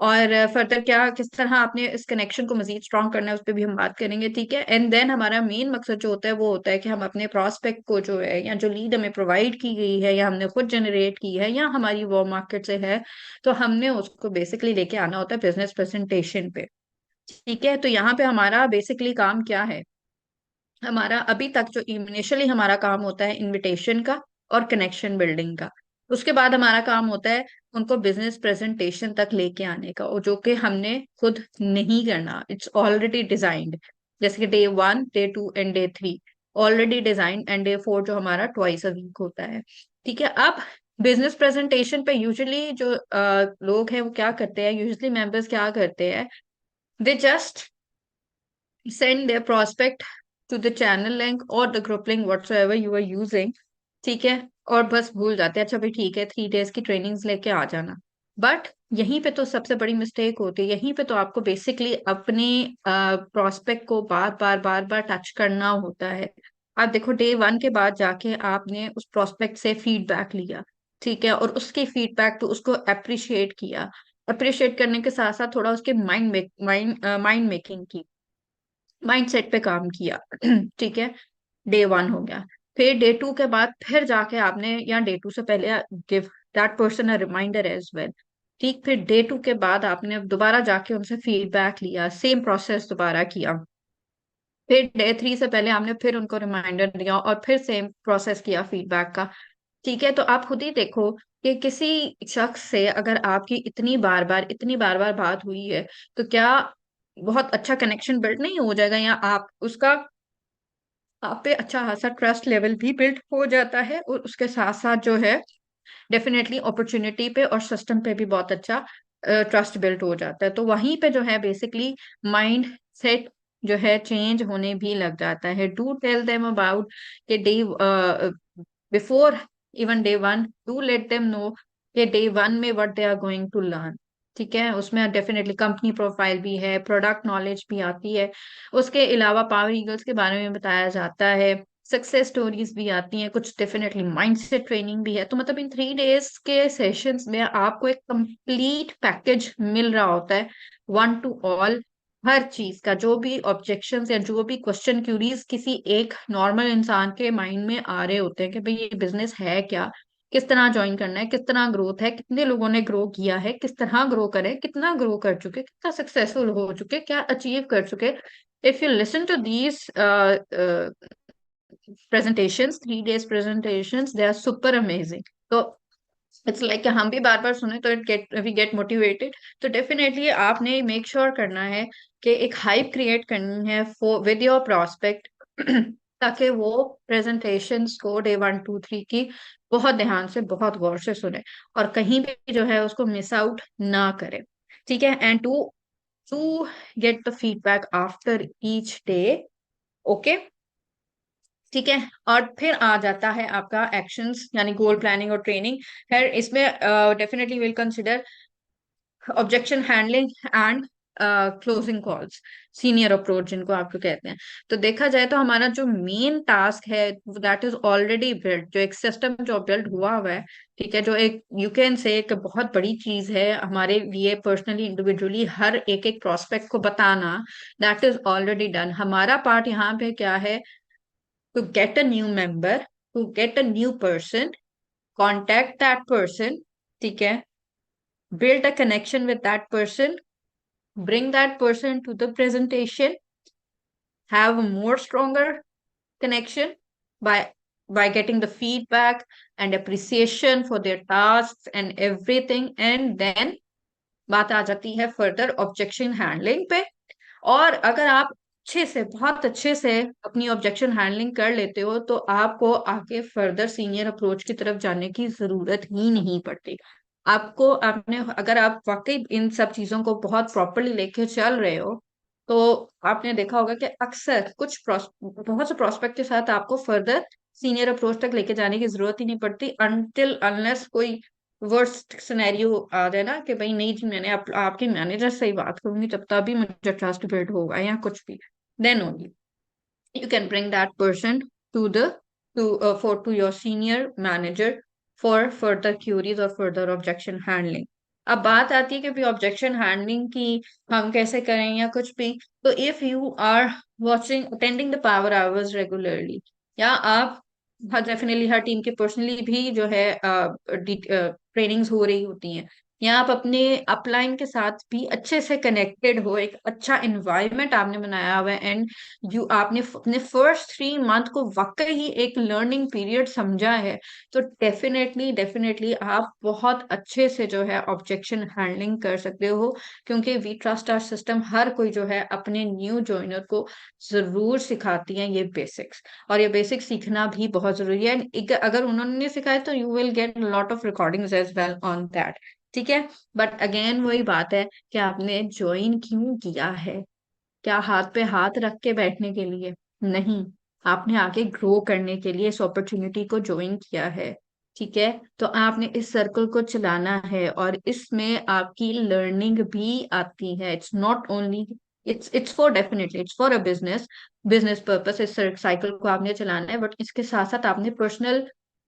और फर्दर क्या किस तरह आपने इस कनेक्शन को मजीद स्ट्रॉन्ग करना है उस पर भी हम बात करेंगे, ठीक है। एंड देन हमारा मेन मकसद जो होता है वो होता है कि हम अपने प्रॉस्पेक्ट को जो है या जो लीड हमें प्रोवाइड की गई है या हमने खुद जनरेट की है या हमारी वो मार्केट से है, तो हमने उसको बेसिकली लेके आना होता है बिजनेस प्रेजेंटेशन पे, ठीक है। तो यहाँ पे हमारा बेसिकली काम क्या है, हमारा अभी तक जो इनिशियली हमारा काम होता है इनविटेशन का और कनेक्शन बिल्डिंग का, उसके बाद हमारा काम होता है उनको बिजनेस प्रेजेंटेशन तक लेके आने का, और जो कि हमने खुद नहीं करना, इट्स ऑलरेडी डिजाइंड। जैसे कि day 1, day 2 and day 3 already designed, and day 4 जो हमारा ट्वाइस अ वीक होता है, ठीक है। अब बिजनेस प्रेजेंटेशन पे यूजुअली जो लोग हैं वो क्या करते हैं, यूजुअली मेंबर्स क्या करते हैं, they just send their prospect to the channel link or the group link whatsoever you are using, ठीक है। और बस भूल जाते हैं, अच्छा भाई ठीक है 3 डेज की ट्रेनिंग्स लेके आ जाना। बट यहीं पे तो सबसे बड़ी मिस्टेक होती है, यहीं पे तो आपको बेसिकली अपने प्रोस्पेक्ट को बार बार टच करना होता है। आप देखो डे 1 के बाद जाके आपने उस प्रोस्पेक्ट से फीडबैक लिया, ठीक है, और उसकी फीडबैक तो उसको अप्रिशिएट किया, अप्रिशिएट करने के साथ साथ थोड़ा उसके माइंड मेकिंग की, माइंडसेट पे काम किया ठीक है। डे 1 हो गया। फिर डे 2 के बाद फिर जाके आपने, या डे 2 से पहले give that person a reminder as well, ठीक। फिर डे 2 के बाद आपने दोबारा जाके उनसे फीडबैक लिया, सेम प्रोसेस दोबारा किया। फिर डे 3 से पहले आपने फिर उनको रिमाइंडर दिया और फिर सेम प्रोसेस किया फीडबैक का, ठीक है। तो आप खुद ही देखो कि किसी शख्स से अगर आपकी इतनी बार बार बात हुई है, तो क्या बहुत अच्छा कनेक्शन बिल्ड नहीं हो जाएगा, या आप उसका आप पे अच्छा खासा ट्रस्ट लेवल भी बिल्ड हो जाता है, और उसके साथ साथ जो है डेफिनेटली अपॉर्चुनिटी पे और सिस्टम पे भी बहुत अच्छा ट्रस्ट बिल्ड हो जाता है। तो वहीं पे जो है बेसिकली माइंड सेट जो है चेंज होने भी लग जाता है। डू टेल देम अबाउट के day before even day 1, do let them know कि डे 1 में what they are going to learn, ठीक है। उसमें डेफिनेटली कंपनी प्रोफाइल भी है, प्रोडक्ट नॉलेज भी आती है, उसके अलावा पावर ईगल्स के बारे में बताया जाता है, सक्सेस स्टोरीज भी आती हैं, कुछ डेफिनेटली माइंडसेट ट्रेनिंग भी है। तो मतलब इन 3 डेज के सेशंस में आपको एक कंप्लीट पैकेज मिल रहा होता है, वन टू ऑल। हर चीज का जो भी ऑब्जेक्शंस या जो भी क्वेश्चन क्यूरीज किसी एक नॉर्मल इंसान के माइंड में आ रहे होते हैं कि भाई ये बिजनेस है क्या, किस तरह ज्वाइन करना है, किस तरह ग्रोथ है, कितने लोगों ने ग्रो किया है, किस तरह ग्रो करें, कितना ग्रो कर चुके, कितना सक्सेसफुल हो चुके, क्या अचीव कर चुके। If you listen to these presentations, 3 days presentations, they are super amazing. तो इट्स लाइक हम भी बार बार सुने तो वी गेट मोटिवेटेड। तो डेफिनेटली आपने मेक श्योर करना है कि एक हाइप क्रिएट करनी है फॉर विद योर प्रोस्पेक्ट ताकि वो प्रेजेंटेशंस को डे 1 2 3 की बहुत ध्यान से बहुत गौर से सुने और कहीं भी जो है उसको मिस आउट ना करे, ठीक है। And to to get the feedback after each day, okay, ठीक है। और फिर आ जाता है आपका एक्शंस यानी गोल प्लानिंग और ट्रेनिंग है। इसमें definitely will consider objection handling and closing calls, senior approach जिनको आपको कहते हैं। तो देखा जाए तो हमारा जो मेन टास्क है दैट इज ऑलरेडी बिल्ड, जो एक सिस्टम जो बिल्ड हुआ हुआ है, ठीक है, जो एक यू कैन से एक बहुत बड़ी चीज है हमारे लिए पर्सनली इंडिविजुअली हर एक एक प्रोस्पेक्ट को बताना, दैट इज ऑलरेडी डन। हमारा पार्ट यहाँ पे क्या है, to get a new member, to get a new person, contact that person, ठीक है, build a connection with that person, bring that person to the presentation, have a more stronger connection by getting the feedback and appreciation for their tasks and everything, and then बात आ जाती है फर्दर ऑब्जेक्शन हैंडलिंग पे। और अगर आप अच्छे से बहुत अच्छे से अपनी ऑब्जेक्शन हैंडलिंग कर लेते हो तो आपको आगे फर्दर सीनियर अप्रोच की तरफ जाने की जरूरत ही नहीं पड़ती। आपको आपने अगर आप वाकई इन सब चीजों को बहुत प्रॉपरली लेके चल रहे हो तो आपने देखा होगा कि अक्सर बहुत से प्रोस्पेक्ट के साथ आपको फर्दर सीनियर अप्रोच तक लेके जाने की जरूरत ही नहीं पड़ती अनटिल अनलेस कोई वर्स्ट सिनेरियो आ जाए ना कि भाई नहीं जी मैंने आपके मैनेजर से ही बात करूंगी तब तभी मुझे ट्रस्ट बिल्ड होगा या कुछ भी, then only you can bring that person to the to your senior manager for further queries or further objection handling, अब बात आती है कि भी ऑब्जेक्शन हैंडलिंग की हम कैसे करें या कुछ भी। तो if you are watching attending the power hours regularly, या आप हर डेफिनेटली हर टीम के पर्सनली भी जो है ट्रेनिंग्स हो रही होती हैं, या आप अपने अपलाइन के साथ भी अच्छे से कनेक्टेड हो, एक अच्छा इन्वायरमेंट आपने बनाया हुआ है, एंड यू आपने अपने फर्स्ट 3 मंथ को वाकई ही एक लर्निंग पीरियड समझा है, तो डेफिनेटली डेफिनेटली आप बहुत अच्छे से जो है ऑब्जेक्शन हैंडलिंग कर सकते हो। क्योंकि वी ट्रस्ट आवर सिस्टम हर कोई जो है अपने न्यू जॉइनर को जरूर सिखाती है ये बेसिक्स, और ये बेसिक्स सीखना भी बहुत जरूरी है। अगर उन्होंने नहीं सिखाया तो you will get lot of recordings as well on that. ठीक है, बट अगेन वही बात है कि आपने ज्वाइन क्यों किया है? क्या हाथ पे हाथ रख के बैठने के लिए? नहीं, आपने आगे ग्रो करने के लिए इस अपॉर्चुनिटी को ज्वाइन किया है। ठीक है, तो आपने इस सर्कल को चलाना है, और इसमें आपकी लर्निंग भी आती है। It's not only, it's for definitely it's for a business, business purpose इस साइकिल को आपने चलाना है, बट इसके साथ साथ आपने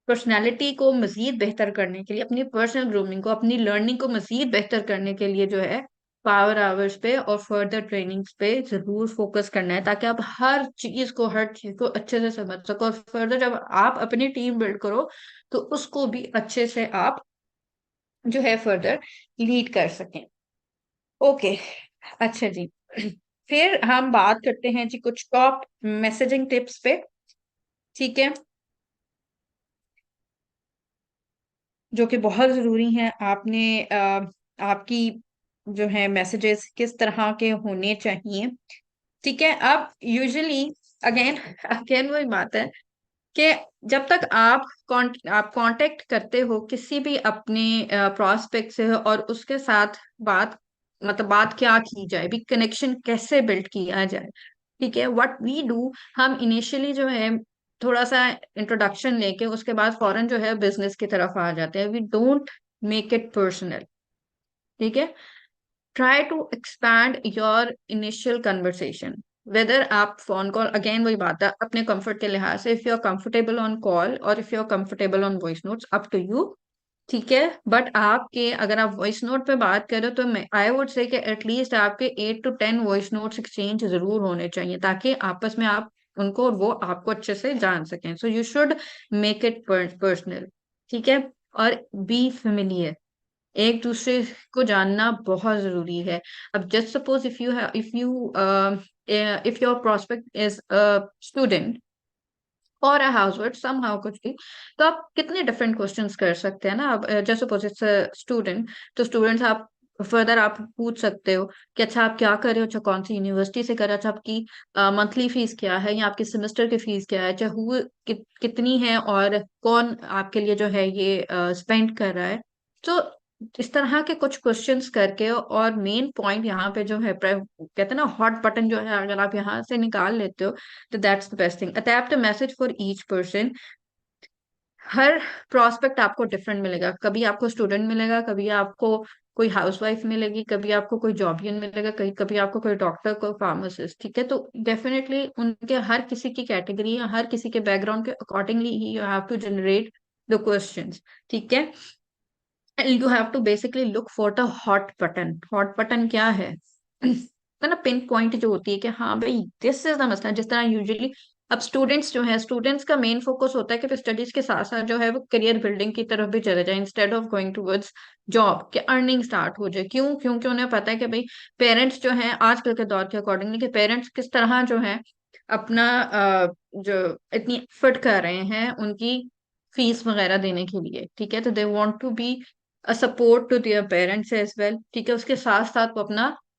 पर्सनैलिटी को मजीद बेहतर करने के लिए, अपनी पर्सनल ग्रूमिंग को, अपनी लर्निंग को मजीद बेहतर करने के लिए जो है पावर आवर्स पे और फर्दर ट्रेनिंग्स पे जरूर फोकस करना है, ताकि आप हर चीज को अच्छे से समझ सको, और फर्दर जब आप अपनी टीम बिल्ड करो तो उसको भी अच्छे से आप जो है फर्दर लीड कर सकें। ओके, अच्छा जी। फिर हम बात करते हैं जी कुछ टॉप मैसेजिंग टिप्स पे। ठीक है, जो कि बहुत जरूरी हैं। आपकी जो है मैसेजेस किस तरह के होने चाहिए। ठीक है, अब यूजुअली अगेन अगेन वही बात है कि जब तक आप कांटेक्ट करते हो किसी भी अपने प्रोस्पेक्ट से, और उसके साथ बात, मतलब बात क्या की जाए, भी कनेक्शन कैसे बिल्ड किया जाए। ठीक है, व्हाट वी डू, हम इनिशियली जो है थोड़ा सा इंट्रोडक्शन लेके उसके बाद फौरन जो है बिजनेस की तरफ आ जाते हैं। We don't make it personal. ठीक है, try to expand your initial conversation, whether आप फोन कॉल, अगेन वही बात है अपने कंफर्ट के लिहाज से, if you are comfortable on call और if you are comfortable on voice notes, up to you. ठीक है, बट आपके अगर आप वॉइस नोट पे बात करो तो मैं आई वुड से कि एटलीस्ट आपके 8 to 10 वॉइस नोट्स एक्सचेंज जरूर होने चाहिए, ताकि आपस में आप उनको और वो आपको अच्छे से जान सकें। सो you should make it personal. ठीक है, और बी फेमिलियर, एक दूसरे को जानना बहुत जरूरी है। अब just suppose if your prospect is a student और अ हाउसवर्ड समहाउ कुछ भी, तो आप कितने डिफरेंट क्वेश्चंस कर सकते हैं ना। अब just suppose it's a student, तो स्टूडेंट्स आप फर्दर आप पूछ सकते हो कि अच्छा आप क्या कर रहे हो, अच्छा कौन सी यूनिवर्सिटी से कर रहे हो, अच्छा आपकी मंथली फीस क्या है या आपकी सेमेस्टर की फीस क्या है, अच्छा कितनी है, और कौन आपके लिए जो है ये स्पेंड कर रहा है। तो इस तरह के कुछ क्वेश्चंस करके, और मेन पॉइंट यहाँ पे जो है कहते हैं ना हॉट बटन जो है, अगर आप यहाँ से निकाल लेते हो तो that's the best thing. Adapt a message for each person. Her prospect आपको डिफरेंट मिलेगा, कभी आपको स्टूडेंट मिलेगा, कभी आपको कोई हाउसवाइफ मिलेगी, कभी आपको कोई जॉबियन मिलेगा, कहीं कभी आपको कोई डॉक्टर, कोई फार्मासिस्ट। ठीक है, तो डेफिनेटली उनके हर किसी की कैटेगरी या हर किसी के बैकग्राउंड के अकॉर्डिंगली ही you have to generate the questions. ठीक है, you have to basically look for the hot button. Hot button क्या है? तो ना पिन पॉइंट जो होती है कि हाँ भाई दिस इज द मसला। जिस तरह यूजुअली अब स्टूडेंट्स जो है, स्टूडेंट्स का मेन फोकस होता है कि स्टडीज के साथ साथ जो है वो करियर बिल्डिंग की तरफ भी चले जाए, instead of going towards job, के अर्निंग स्टार्ट हो जाए। क्यों? क्योंकि उन्हें पता है कि भाई पेरेंट्स जो है आजकल के दौर के अकॉर्डिंगली, कि पेरेंट्स किस तरह जो है अपना जो इतनी एफर्ट कर रहे हैं उनकी फीस वगैरह देने के लिए। ठीक है, तो they want to be a support to their parents as well. ठीक है, उसके साथ साथ वो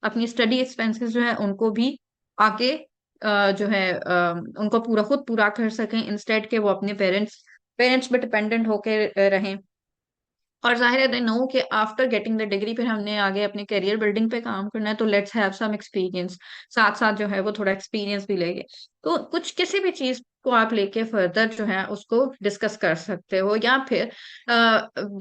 अपनी स्टडी एक्सपेंसेस जो है उनको भी आगे जो है उनको खुद पूरा कर सकें, इंस्टेड के वो अपने पेरेंट्स पे डिपेंडेंट होके रहें। और जाहिर है दे नो कि आफ्टर गेटिंग द डिग्री फिर हमने आगे अपने करियर बिल्डिंग पे काम करना है, तो लेट्स हैव सम एक्सपीरियंस। साथ साथ जो है वो थोड़ा एक्सपीरियंस भी लेंगे, तो कुछ किसी भी चीज को आप लेके फर्दर जो है उसको डिस्कस कर सकते हो। या फिर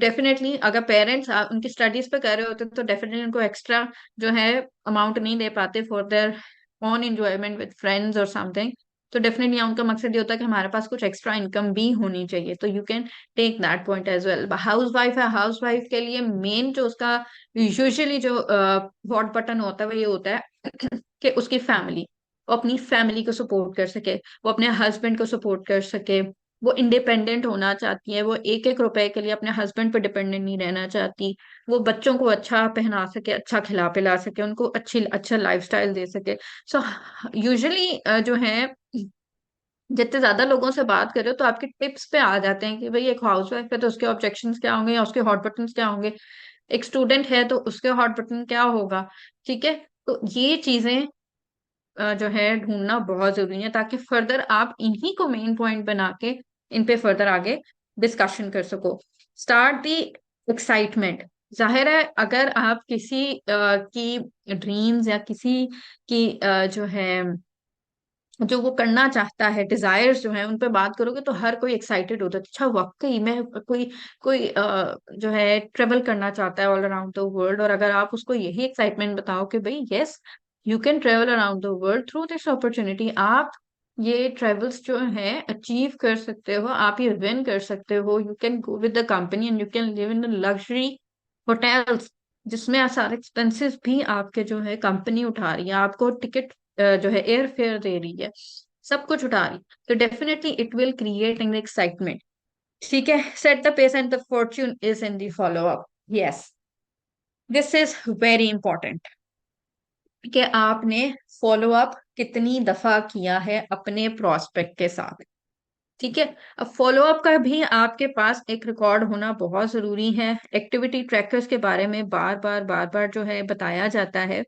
डेफिनेटली अगर पेरेंट्स उनकी स्टडीज पे कर रहे होते तो डेफिनेटली उनको एक्स्ट्रा जो है अमाउंट नहीं दे पाते for their own enjoyment with friends और समथिंग। तो डेफिनेटली उनका मकसद ये होता है कि हमारे पास कुछ एक्स्ट्रा इनकम भी होनी चाहिए, तो you can take that point as well. Housewife है, हाउस वाइफ के लिए मेन जो उसका यूजुअली जो हॉट बटन होता है वो ये होता है कि उसकी फैमिली, वो अपनी फैमिली को सपोर्ट कर सके, वो अपने हस्बैंड को सपोर्ट कर सके, वो इंडिपेंडेंट होना चाहती है, वो एक एक रुपए के लिए अपने हस्बैंड पर डिपेंडेंट नहीं रहना चाहती, वो बच्चों को अच्छा पहना सके, अच्छा खिला पिला सके, उनको अच्छा लाइफस्टाइल दे सके। सो यूजुअली जो है, जितने ज्यादा लोगों से बात करो तो आपके टिप्स पे आ जाते हैं कि भाई एक हाउस वाइफ है तो उसके ऑब्जेक्शंस क्या होंगे या उसके हॉट बटन्स क्या होंगे, एक स्टूडेंट है तो उसके हॉट बटन क्या होगा। ठीक है, तो ये चीजें जो है ढूंढना बहुत जरूरी है, ताकि फर्दर आप इन्हीं को मेन पॉइंट बना के इन पे फर्दर आगे डिस्कशन कर सको। Start the excitement. जाहिर है अगर आप किसी की ड्रीम्स या किसी की जो है जो वो करना चाहता है, डिजायर्स जो है उन पे बात करोगे तो हर कोई एक्साइटेड होता है, अच्छा वाकई में कोई कोई जो है ट्रेवल करना चाहता है ऑल अराउंड द वर्ल्ड, और अगर आप उसको यही एक्साइटमेंट बताओ कि भाई yes you can travel around the world through this opportunity, आप ये ट्रेवल्स जो है अचीव कर सकते हो, आप ये विन कर सकते हो, you can go with the company and you can live in luxury hotels जिसमें सारे एक्सपेंसेस भी आपके जो है कंपनी उठा रही है, आपको टिकट जो है एयर फेयर दे रही है, सब कुछ उठा रही है, तो definitely it will create an excitement. ठीक है, set the pace and the fortune is in the follow up. Yes, this is very important कि आपने फॉलो अप कितनी दफा किया है अपने प्रोस्पेक्ट के साथ। ठीक है, अब फॉलो अप का भी आपके पास एक रिकॉर्ड होना बहुत जरूरी है। एक्टिविटी ट्रैकर्स के बारे में बार बार जो है बताया जाता है।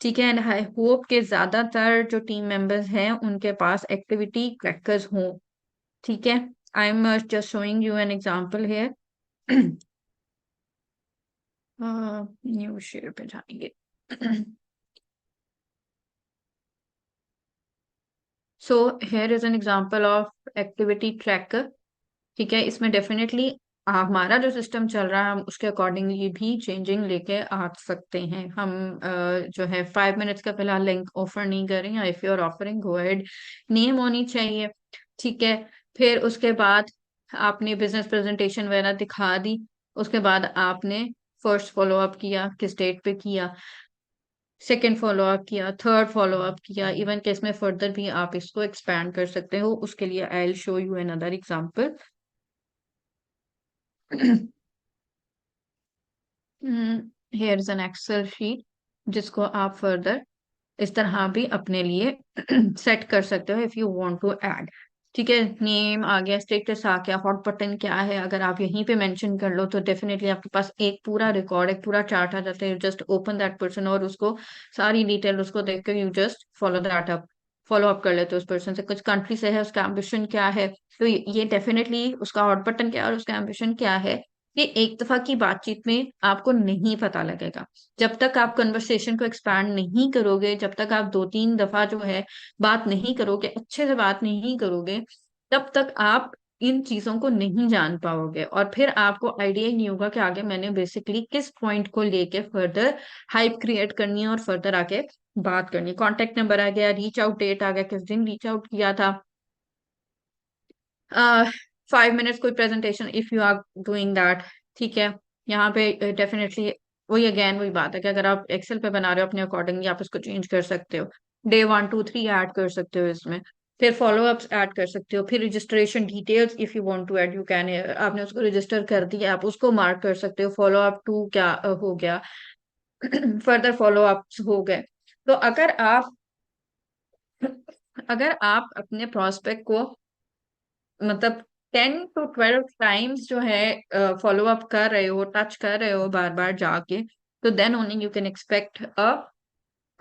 ठीक है, एंड आई होप कि ज्यादातर जो टीम मेंबर्स हैं उनके पास एक्टिविटी ट्रैकर्स हों। ठीक है, I am just showing you an example here. New share पे जाएंगे। So here is an example of activity tracker. ठीक है, इसमें डेफिनेटली हमारा जो सिस्टम चल रहा है हम उसके अकॉर्डिंगली भी चेंजिंग लेके आ सकते हैं। हम जो है 5 मिनट्स का फिलहाल लिंक ऑफर नहीं कर रहे हैं, if you are offering go ahead, name होनी चाहिए। ठीक है, फिर उसके बाद आपने बिजनेस प्रेजेंटेशन वगैरह दिखा दी, उसके बाद आपने फर्स्ट फॉलो अप किया, किस डेट पे किया, सेकेंड फॉलो अप किया, थर्ड फॉलो अप किया, इवन केस में फर्दर भी आप इसको एक्सपैंड कर सकते हो। उसके लिए I will show you another example. Here is an Excel sheet जिसको आप फर्दर इस तरह भी अपने लिए सेट कर सकते हो if you want to add. ठीक है, नेम आ गया, स्टेटस आ गया, हॉट बटन क्या है, अगर आप यहीं पे मेंशन कर लो तो डेफिनेटली आपके पास एक पूरा रिकॉर्ड, एक पूरा चार्ट आ जाता है। You just open that person और उसको सारी डिटेल उसको देख के you just follow that up, follow up कर लेते हो उस पर्सन से, कुछ कंट्री से है, उसका एम्बिशन क्या है, तो ये डेफिनेटली उसका हॉट बटन क्या है और उसका एम्बिशन क्या है, ये एक दफा की बातचीत में आपको नहीं पता लगेगा। जब तक आप कन्वर्सेशन को एक्सपैंड नहीं करोगे, जब तक आप 2-3 दफा जो है बात नहीं करोगे, अच्छे से बात नहीं करोगे, तब तक आप इन चीजों को नहीं जान पाओगे, और फिर आपको आइडिया ही नहीं होगा कि आगे मैंने बेसिकली किस पॉइंट को लेके फर्दर हाइप क्रिएट करनी है और फर्दर आगे बात करनी है। कॉन्टेक्ट नंबर आ गया, रीच आउट डेट आ गया, किस दिन रीच आउट किया था, 5 मिनट्स कोई presentation if you are doing that. ठीक है, यहाँ पे डेफिनेटली वही अगेन वही बात है कि अगर आप एक्सेल पे बना रहे हो अपने अकॉर्डिंगली आप इसको चेंज कर सकते हो, डे 1 2 3 ऐड कर सकते हो इसमें, फिर फॉलो अप्स ऐड कर सकते हो, फिर registration details if you want to add you can, आपने उसको रजिस्टर कर दिया आप उसको मार्क कर सकते हो, फॉलो अप टू क्या हो गया, फर्दर फॉलो अप्स हो गए। तो अगर आप अपने प्रोस्पेक्ट को मतलब 10 to 12 टाइम्स जो है फॉलो अप कर रहे हो, टच कर रहे हो बार बार जाके, तो then only you can expect a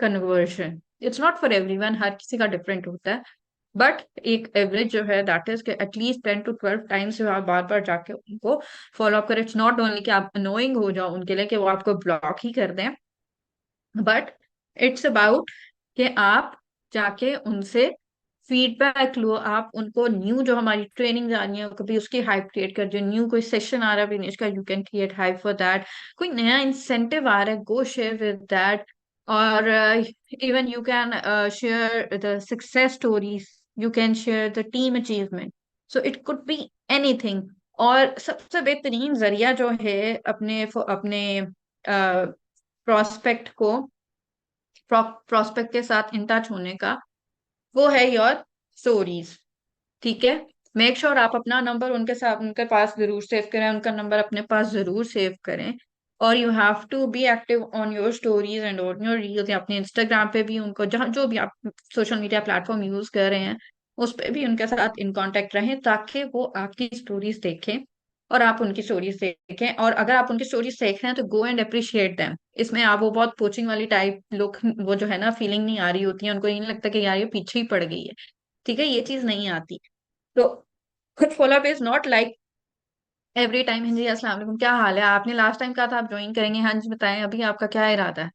conversion. It's not for everyone, हर किसी का डिफरेंट होता है, बट एक एवरेज जो है that is at least 10 to 12 times जो आप बार बार जाके उनको फॉलो अप करें। इट्स नॉट ओनली कि आप अनोइंग हो जाओ उनके लिए कि वो आपको ब्लॉक ही कर दें, बट इट्स अबाउट कि आप जाके उनसे फीडबैक लो, आप उनको न्यू जो हमारी ट्रेनिंग जा रही है कभी उसकी हाइप क्रिएट कर दो, न्यू कोई सेशन आ रहा है विनेश का, you can create hype for that, कोई नया इंसेंटिव आ रहा है, गो शेयर विद दैट, और even you can share the success stories you can share the team achievement, so it could be anything. और सबसे बेहतरीन जरिया जो है अपने अपने प्रोस्पेक्ट को प्रोस्पेक्ट के साथ इन टच होने का, वो है योर स्टोरीज। ठीक है, मेक श्योर आप अपना नंबर उनके साथ उनके पास जरूर सेव करें, उनका नंबर अपने पास जरूर सेव करें। और you have to be active on your stories and on your reels, या अपने इंस्टाग्राम पे भी उनको, जहाँ जो भी आप सोशल मीडिया प्लेटफॉर्म यूज कर रहे हैं उस पे भी उनके साथ इन कांटेक्ट रहें, ताकि वो आपकी स्टोरीज देखें और आप उनकी स्टोरीज देखें। और अगर आप उनकी स्टोरीज देख रहे हैं तो गो एंड अप्रिशिएट देम। इसमें आप वो बहुत कोचिंग वाली टाइप लोग, वो जो है ना फीलिंग नहीं आ रही होती है, उनको ये नहीं लगता कि यार ये पीछे ही पड़ गई है। ठीक है, ये चीज नहीं आती। तो खुद follow up is not like every time Hindi अस्सलाम वालेकुम क्या हाल है, आपने लास्ट टाइम कहा था आप ज्वाइन करेंगे, हाँ जी बताएं अभी आपका क्या इरादा है।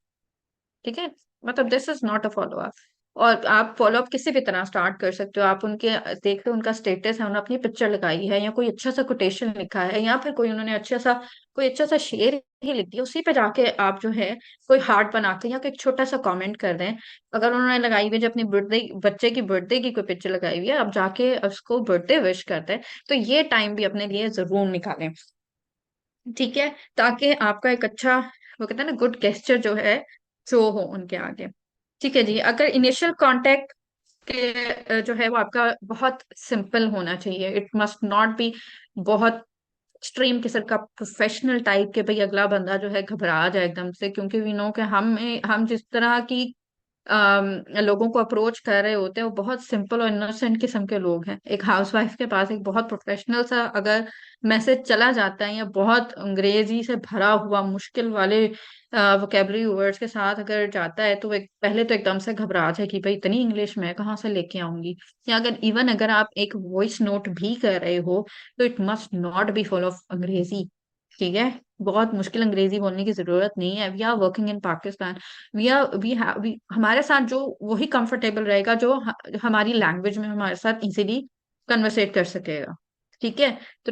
ठीक है, मतलब this is not a follow up. और आप फॉलो अप किसी भी तरह स्टार्ट कर सकते हो। आप उनके देख रहे हो उनका स्टेटस है, उन्होंने अपनी पिक्चर लगाई है या कोई अच्छा सा कोटेशन लिखा है, या फिर कोई अच्छा सा शेर ही लिख दिया, उसी पे जाके आप जो है कोई हार्ट बना के या कोई छोटा सा कमेंट कर दें। अगर उन्होंने लगाई हुई है जो अपनी बर्थडे बच्चे की बर्थडे की कोई पिक्चर लगाई हुई है, आप जाके उसको बर्थडे विश करते हैं। तो ये टाइम भी अपने लिए जरूर निकालें। ठीक है, ताकि आपका एक अच्छा, वो कहते हैं ना, गुड गेस्चर जो है शो हो उनके आगे। ठीक है जी, अगर इनिशियल कांटेक्ट के जो है वो आपका बहुत सिंपल होना चाहिए, इट मस्ट नॉट बी बहुत एक्सट्रीम किस्म का प्रोफेशनल टाइप के, भाई अगला बंदा जो है घबरा जाए एकदम से, क्योंकि वी नो कि हम जिस तरह की लोगों को अप्रोच कर रहे होते हैं वो बहुत सिंपल और इनोसेंट किस्म के लोग हैं। एक हाउसवाइफ के पास एक बहुत प्रोफेशनल सा अगर मैसेज चला जाता है, या बहुत अंग्रेजी से भरा हुआ मुश्किल वाले वोकेबलरी वर्ड्स के साथ अगर जाता है, तो वो पहले तो एकदम से घबरा जाए कि भाई इतनी इंग्लिश मैं कहाँ से लेके आऊंगी। या अगर आप एक वॉइस नोट भी कर रहे हो, तो it must not be full of अंग्रेजी। ठीक है, बहुत मुश्किल अंग्रेजी बोलने की जरूरत नहीं है। We are working in Pakistan, we हमारे साथ जो वही कंफर्टेबल रहेगा जो हमारी लैंग्वेज में हमारे साथ इजीली कन्वर्सेट कर सकेगा। ठीक है, तो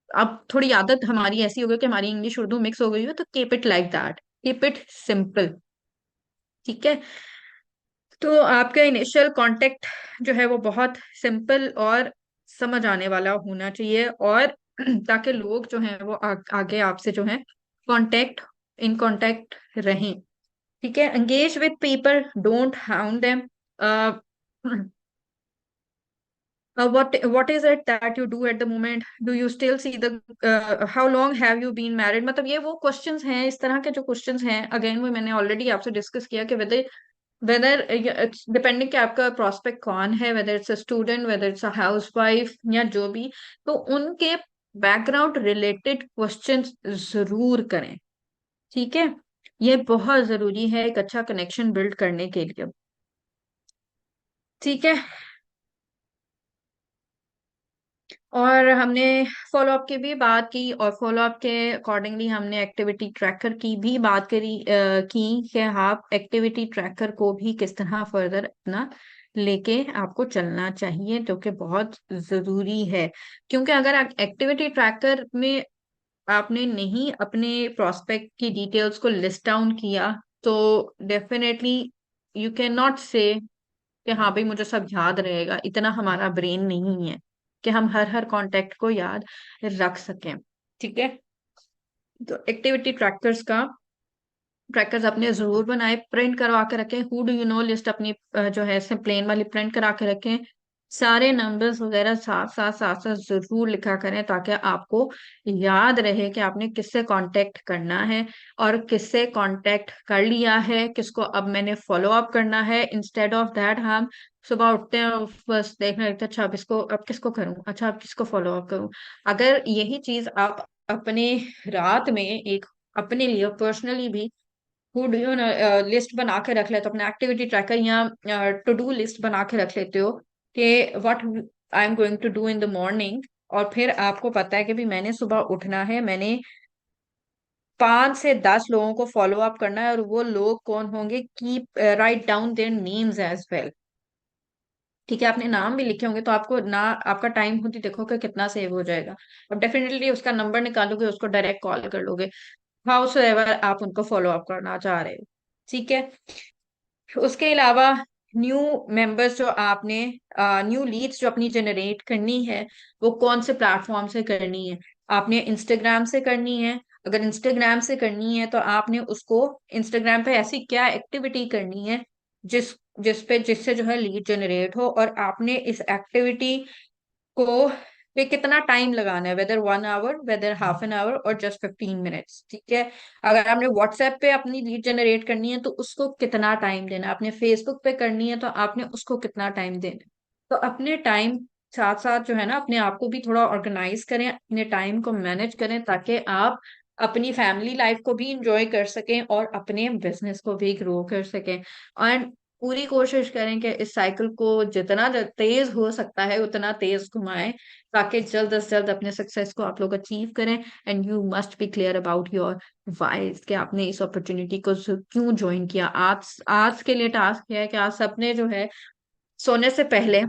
अब थोड़ी आदत हमारी ऐसी हो गई कि हमारी इंग्लिश उर्दू मिक्स हो गई है, तो keep it like that, keep it simple. ठीक है, तो आपका इनिशियल कांटेक्ट जो है वो बहुत सिंपल और समझ आने वाला होना चाहिए, और ताकि लोग जो हैं वो आगे आपसे जो है कांटेक्ट इन कांटेक्ट रहें। ठीक है, engage with people, don't hound them. uh, what is it that you do at the moment, do you still see the how long have you been married, मतलब ये वो क्वेश्चंस हैं, इस तरह के जो क्वेश्चंस हैं, अगेन वो मैंने ऑलरेडी आपसे डिस्कस किया कि वेदर डिपेंडिंग कि आपका प्रोस्पेक्ट कौन है, whether it's a student, whether it's a house wife, या जो भी, तो उनके बैकग्राउंड रिलेटेड क्वेश्चंस जरूर करें। ठीक है, ये बहुत जरूरी है एक अच्छा कनेक्शन बिल्ड करने के लिए। ठीक है, और हमने फॉलोअप की भी बात की, और फॉलोअप के अकॉर्डिंगली हमने एक्टिविटी ट्रैकर की भी बात की कि आप एक्टिविटी ट्रैकर को भी किस तरह फर्दर अपना लेके आपको चलना चाहिए, जो कि बहुत जरूरी है। क्योंकि अगर एक्टिविटी ट्रैकर में आपने नहीं अपने प्रोस्पेक्ट की डिटेल्स को लिस्ट डाउन किया, तो डेफिनेटली यू कैन नॉट से कि हाँ भाई मुझे सब याद रहेगा, इतना हमारा ब्रेन नहीं है कि हम हर हर कांटेक्ट को याद रख सकें। ठीक है, तो एक्टिविटी ट्रैकर्स अपने जरूर बनाए, प्रिंट करवा के रखें। Who do you know list अपनी जो है प्लेन वाली प्रिंट करा के रखें। सारे नंबर्स वगैरह साथ साथ जरूर लिखा करें, ताकि आपको याद रहे कि आपने किससे कांटेक्ट करना है, और किससे कांटेक्ट कर लिया है, किसको अब मैंने फॉलो अप करना है। इंस्टेड ऑफ दैट हम सुबह उठते हैं और बस देखने लगते हैं, अच्छा अब किसको करूं, अच्छा अब किसको फॉलो अप करूं। अगर यही चीज आप अपने रात में एक अपने लिए पर्सनली भी फूड यू ना लिस्ट बना के रख लेते हो, अपना एक्टिविटी ट्रैकर या टू डू लिस्ट बना के रख लेते हो कि what I am going to do in the morning, और फिर आपको पता है कि भी मैंने सुबह उठना है, मैंने 5 से 10 लोगों को फॉलो अप करना है, और वो लोग कौन होंगे, keep write down their names as well. ठीक है, आपने नाम भी लिखे होंगे तो आपको ना आपका टाइम खुद ही देखोगे कितना सेव हो जाएगा। अब डेफिनेटली उसका नंबर निकालोगे, उसको डायरेक्ट कॉल कर लोगे, हाउ एवर आप उनको फॉलो अप करना चाह रहे हो। ठीक है, उसके अलावा न्यू मेंबर्स जो आपने, न्यू लीड्स जो अपनी जनरेट करनी है, वो कौन से प्लेटफॉर्म से करनी है? आपने इंस्टाग्राम से करनी है। अगर इंस्टाग्राम से करनी है तो आपने उसको इंस्टाग्राम पे ऐसी क्या एक्टिविटी करनी है जिससे जो है लीड जनरेट हो, और आपने इस एक्टिविटी को पे कितना टाइम लगाना है, whether 1 hour, whether half an hour, और जस्ट 15 मिनट्स, ठीक है। अगर आपने व्हाट्सएप पे अपनी लीड जनरेट करनी है तो उसको कितना टाइम देना है, आपने फेसबुक पे करनी है तो आपने उसको कितना टाइम देना है। तो अपने टाइम साथ साथ जो है ना, अपने आप को भी थोड़ा ऑर्गेनाइज करें, अपने टाइम को मैनेज करें, ताकि आप अपनी फैमिली लाइफ को भी इंजॉय कर सकें और अपने बिजनेस को भी ग्रो कर सकें। एंड पूरी कोशिश करें कि इस साइकिल को जितना तेज हो सकता है उतना तेज घुमाएं, ताकि जल्द से जल्द अपने सक्सेस को आप लोग अचीव करें। And you must be clear about your wise, कि आपने इस अपॉर्चुनिटी को क्यों ज्वाइन किया। आज आज के लिए टास्क है कि आज सबने जो है सोने से पहले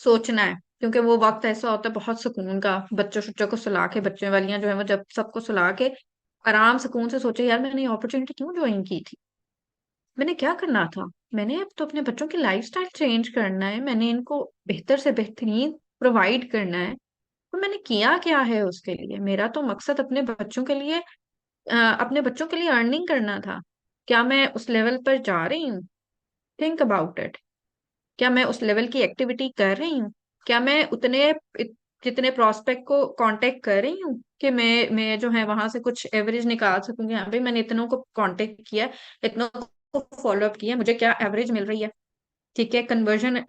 सोचना है, क्योंकि वो वक्त ऐसा होता है बहुत सुकून का, बच्चों बच्चों को सुला के, बच्चे वालियां जो है वो जब सबको सुला के आराम सुकून से सोचे, यार मैंने ये अपॉर्चुनिटी क्यों ज्वाइन की थी, मैंने क्या करना था। मैंने अब तो अपने बच्चों की लाइफस्टाइल चेंज करना है, मैंने इनको बेहतर से बेहतरीन प्रोवाइड करना है। तो मैंने किया क्या है उसके लिए? मेरा तो मकसद अपने बच्चों के लिए, अपने बच्चों के लिए अर्निंग करना था। क्या मैं उस लेवल पर जा रही हूँ? Think about it. क्या मैं उस लेवल की एक्टिविटी कर रही हूँ? क्या मैं जितने प्रोस्पेक्ट को कांटेक्ट कर रही हूँ कि मैं जो है वहां से कुछ एवरेज निकाल सकूंगी, हाँ भाई मैंने इतनों को कांटेक्ट किया, इतनों को फॉलो अप किया, मुझे क्या एवरेज मिल रही है, ठीक है, कन्वर्जन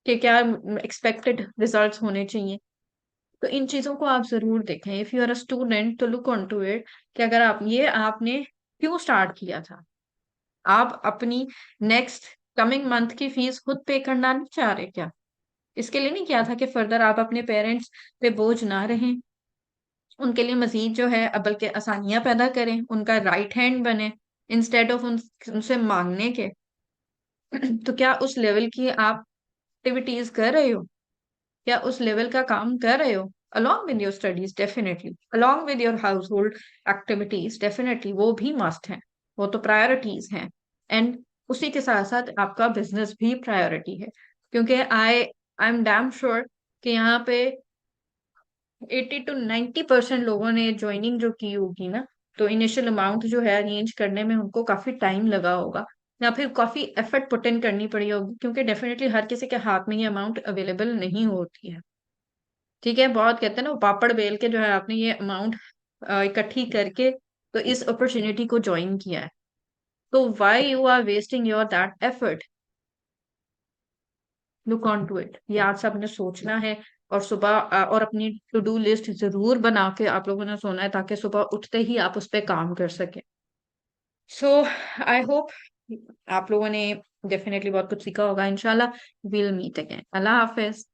के क्या एक्सपेक्टेड रिजल्ट्स होने चाहिए। तो इन चीजों को आप जरूर देखें। If you are a student तो लुक ऑन टू इट, कि अगर आपने क्यों स्टार्ट किया था। आप अपनी नेक्स्ट कमिंग मंथ की फीस खुद पे करना नहीं चाह रहे क्या? इसके लिए नहीं किया था कि फर्दर आप अपने पेरेंट्स पे बोझ ना रहें, उनके लिए मजीद जो है बल्कि आसानियां पैदा करें, उनका राइट हैंड बने, इंस्टेड ऑफ उनसे मांगने के। तो क्या उस लेवल की आप एक्टिविटीज कर रहे हो? क्या उस लेवल का काम कर रहे हो? Along with your studies definitely, along with your house hold activities definitely, वो भी मस्ट हैं, वो तो प्रायोरिटीज हैं। एंड उसी के साथ साथ आपका बिजनेस भी प्रायोरिटी है, क्योंकि आई एम डैम श्योर कि यहाँ पे 80 to 90% लोगों ने ज्वाइनिंग जो की होगी ना, तो इनिशियल अमाउंट जो है अरेंज करने में उनको काफी टाइम लगा होगा, या फिर काफी एफर्ट पुट इन करनी पड़ी होगी, क्योंकि डेफिनेटली हर किसी के हाथ में ये अमाउंट अवेलेबल नहीं होती है। ठीक है, बहुत कहते हैं ना, वो पापड़ बेल के जो है आपने ये अमाउंट इकट्ठी करके तो इस अपॉर्चुनिटी को ज्वाइन किया है। तो why you are wasting your that effort? Look on to it, ये आज सबने सोचना है। और सुबह और अपनी टू डू लिस्ट जरूर बना के आप लोगों ने सोना है, ताकि सुबह उठते ही आप उस पर काम कर सके। सो आई होप आप लोगों ने डेफिनेटली बहुत कुछ सीखा होगा। इंशाल्लाह विल मीट अगेन। अल्लाह हाफिज।